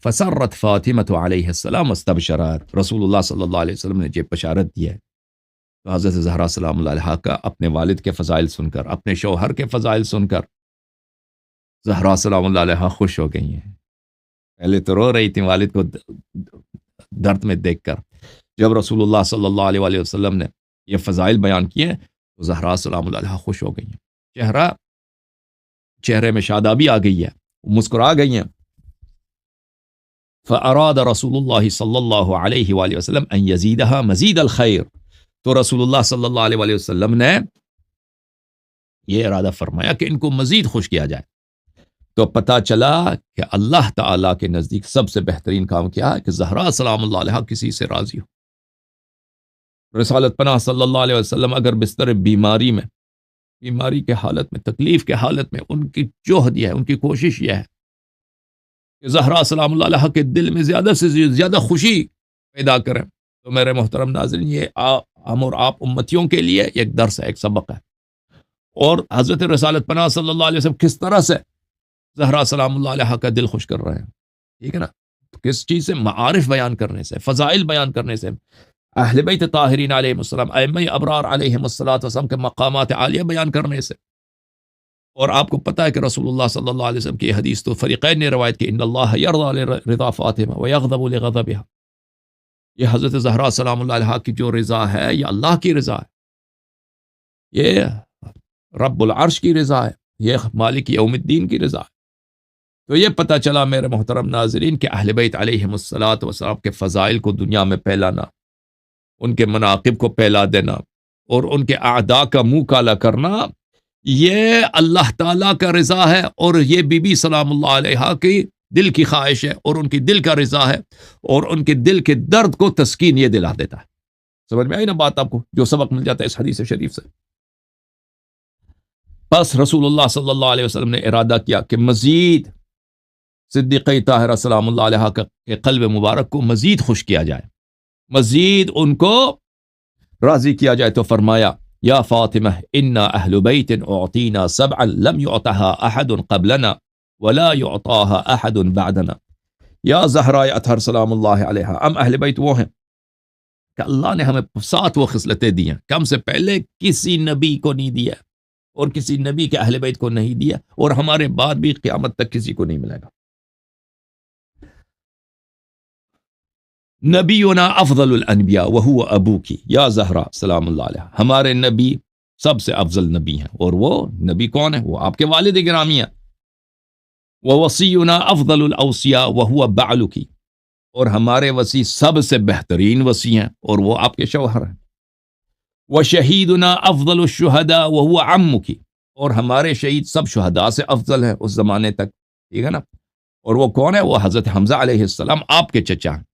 Speaker 1: فسرت فاطمۃ علیہ السلام واستبشرت، رسول اللہ صلی اللہ علیہ وسلم نے جب بشارت دی ہے تو حضرت زہرا سلام اللہ علیہ کا اپنے والد کے فضائل سن کر، اپنے شوہر کے فضائل سن کر زہرا سلام اللہ علیہ خوش ہو گئی ہیں۔ پہلے تو رو رہی تھی والد کو درد میں دیکھ کر، جب رسول اللہ صلی اللہ علیہ وآلہ وسلم نے یہ فضائل بیان کیے تو زہرا سلام اللہ علیہ خوش ہو گئی ہیں، چہرے میں شادابی آ گئی ہے، مسکرا گئی ہیں۔ فاراد رسول اللہ صلی اللہ علیہ وآلہ وسلم ان یزیدہا مزید الخیر، تو رسول اللہ صلی اللہ علیہ وآلہ وسلم نے یہ ارادہ فرمایا کہ ان کو مزید خوش کیا جائے، تو پتہ چلا کہ اللہ تعالیٰ کے نزدیک سب سے بہترین کام کیا ہے کہ زہرا سلام اللہ علیہ کسی سے راضی ہو۔ رسالت پناہ صلی اللہ علیہ وسلم اگر بستر بیماری کے حالت میں، تکلیف کے حالت میں، ان کی جوہد یہ ہے، ان کی کوشش یہ ہے کہ زہرا سلام اللہ علیہ کے دل میں زیادہ سے زیادہ خوشی پیدا کریں۔ تو میرے محترم ناظرین، یہ ہم اور آپ امتیوں کے لیے ایک درس ہے، ایک سبق ہے، اور حضرت رسالت پناہ صلی اللہ علیہ وسلم کس طرح سے زہرا سلام اللہ علیہ کا دل خوش کر رہے ہیں، ٹھیک ہے نا؟ کس چیز سے؟ معارف بیان کرنے سے، فضائل بیان کرنے سے، اہل بیت طاہرین علیہم السلام، ائمہ ابرار علیہم السلام کے مقامات عالیہ بیان کرنے سے۔ اور آپ کو پتہ ہے کہ رسول اللہ صلی اللہ علیہ وسلم کی حدیث تو فریقین نے روایت کی، ان اللہ یرضی لرضا فاطمہ ویغضب لغضبها، یہ حضرت زہرا سلام اللہ علیہ کی جو رضا ہے یہ اللہ کی رضا ہے، یہ رب العرش کی رضا ہے، یہ مالک یوم الدین کی رضا ہے۔ تو یہ پتہ چلا میرے محترم ناظرین کہ اہل بیت علیہم السلام کے فضائل کو دنیا میں پھیلانا، ان کے مناقب کو پھیلا دینا اور ان کے اعداء کا منہ کالا کرنا، یہ اللہ تعالیٰ کا رضا ہے، اور یہ بی بی سلام اللہ علیہ کی دل کی خواہش ہے، اور ان کی دل کا رضا ہے، اور ان کے دل کے درد کو تسکین یہ دلا دیتا ہے۔ سمجھ میں آئی نا بات آپ کو، جو سبق مل جاتا ہے اس حدیث شریف سے؟ بس رسول اللہ صلی اللہ علیہ وسلم نے ارادہ کیا کہ مزید صدیقہ طاہرہ سلام اللہ علیہ کے قلب مبارک کو مزید خوش کیا جائے، مزید ان کو راضی کیا جائے، تو فرمایا یا فاطمہ انا اہل بیت اعطینا سبعا لم يعطها احد قبلنا ولا يعطاها احد بعدنا، یا زہرا اطہر سلام اللہ علیہ، ہم اہل بیت وہ ہیں کہ اللہ نے ہمیں 7 وہ خصلتیں دی ہیں کہ ہم سے پہلے کسی نبی کو نہیں دیا، اور کسی نبی کے اہل بیت کو نہیں دیا، اور ہمارے بعد بھی قیامت تک کسی کو نہیں ملے گا۔ نبینا افضل الانبیاء وہو ابوکی، یا زہرا سلام اللہ علیہ، ہمارے نبی سب سے افضل نبی ہیں، اور وہ نبی کون ہے؟ وہ آپ کے والد گرامی ہیں۔ وَوَصِيُّنَا أَفْضَلُ الْأَوْصِيَاءِ وَهُوَ بَعْلُكِ، اور ہمارے وصی سب سے بہترین وصی ہیں، اور وہ آپ کے شوہر ہیں۔ وَشَهِيدُنَا أَفْضَلُ الشُّهَدَاءِ وَهُوَ عَمُّكِ، اور ہمارے شہید سب شہداء سے افضل ہے اس زمانے تک، ٹھیک ہے نا؟ اور وہ کون ہے؟ وہ حضرت حمزہ علیہ السلام، آپ کے چچا ہیں۔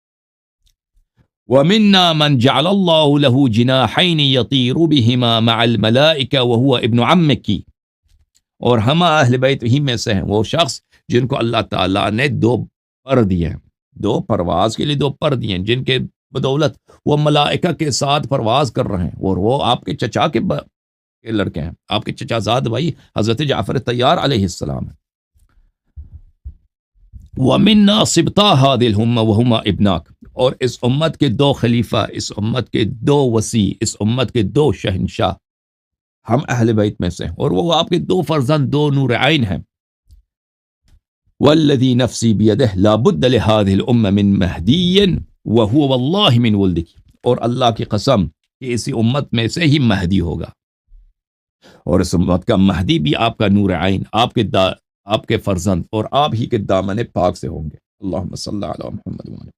Speaker 1: وَمِنَّا مَنْ جَعَلَ اللَّهُ لَهُ جِنَاحَيْنِ يَطِيرُ بِهِمَا مَعَ الْمَلَائِكَةِ وَهُوَ ابْنُ عَمِّكِ، اور ہم اہل بیت ہی میں سے ہیں وہ شخص جن کو اللہ تعالیٰ نے دو پر دیے ہیں، دو پرواز کے لیے دو پر دیے ہیں، جن کے بدولت وہ ملائکہ کے ساتھ پرواز کر رہے ہیں، اور وہ آپ کے چچا کے لڑکے ہیں، آپ کے چچا زاد بھائی حضرت جعفر طیار علیہ السلام ہیں۔ وَمِنَّا صِبْطَا هَذِهِ الْأُمَّةِ وَهُمَا ابْنَاكَ، اور اس امت کے دو خلیفہ، اس امت کے دو وصی، اس امت کے دو شہنشاہ ہم اہل بیت میں سے ہیں، اور وہ آپ کے دو فرزند، دو نور عین ہیں۔ وَالَّذِي نَفْسِي بِيَدِهِ لَا بُدَّ لِهَذِهِ الْأُمَّةِ مِنْ مَهْدِيٍّ وَهُوَ وَاللَّهِ مِنْ وَلْدِكِ، اور اللہ کی قسم کہ اسی امت میں سے ہی مہدی ہوگا، اور اس امت کا مہدی بھی آپ کا نور عین، آپ کے فرزند اور آپ ہی کے دامن پاک سے ہوں گے۔ اللہم صلی علی محمد وعلی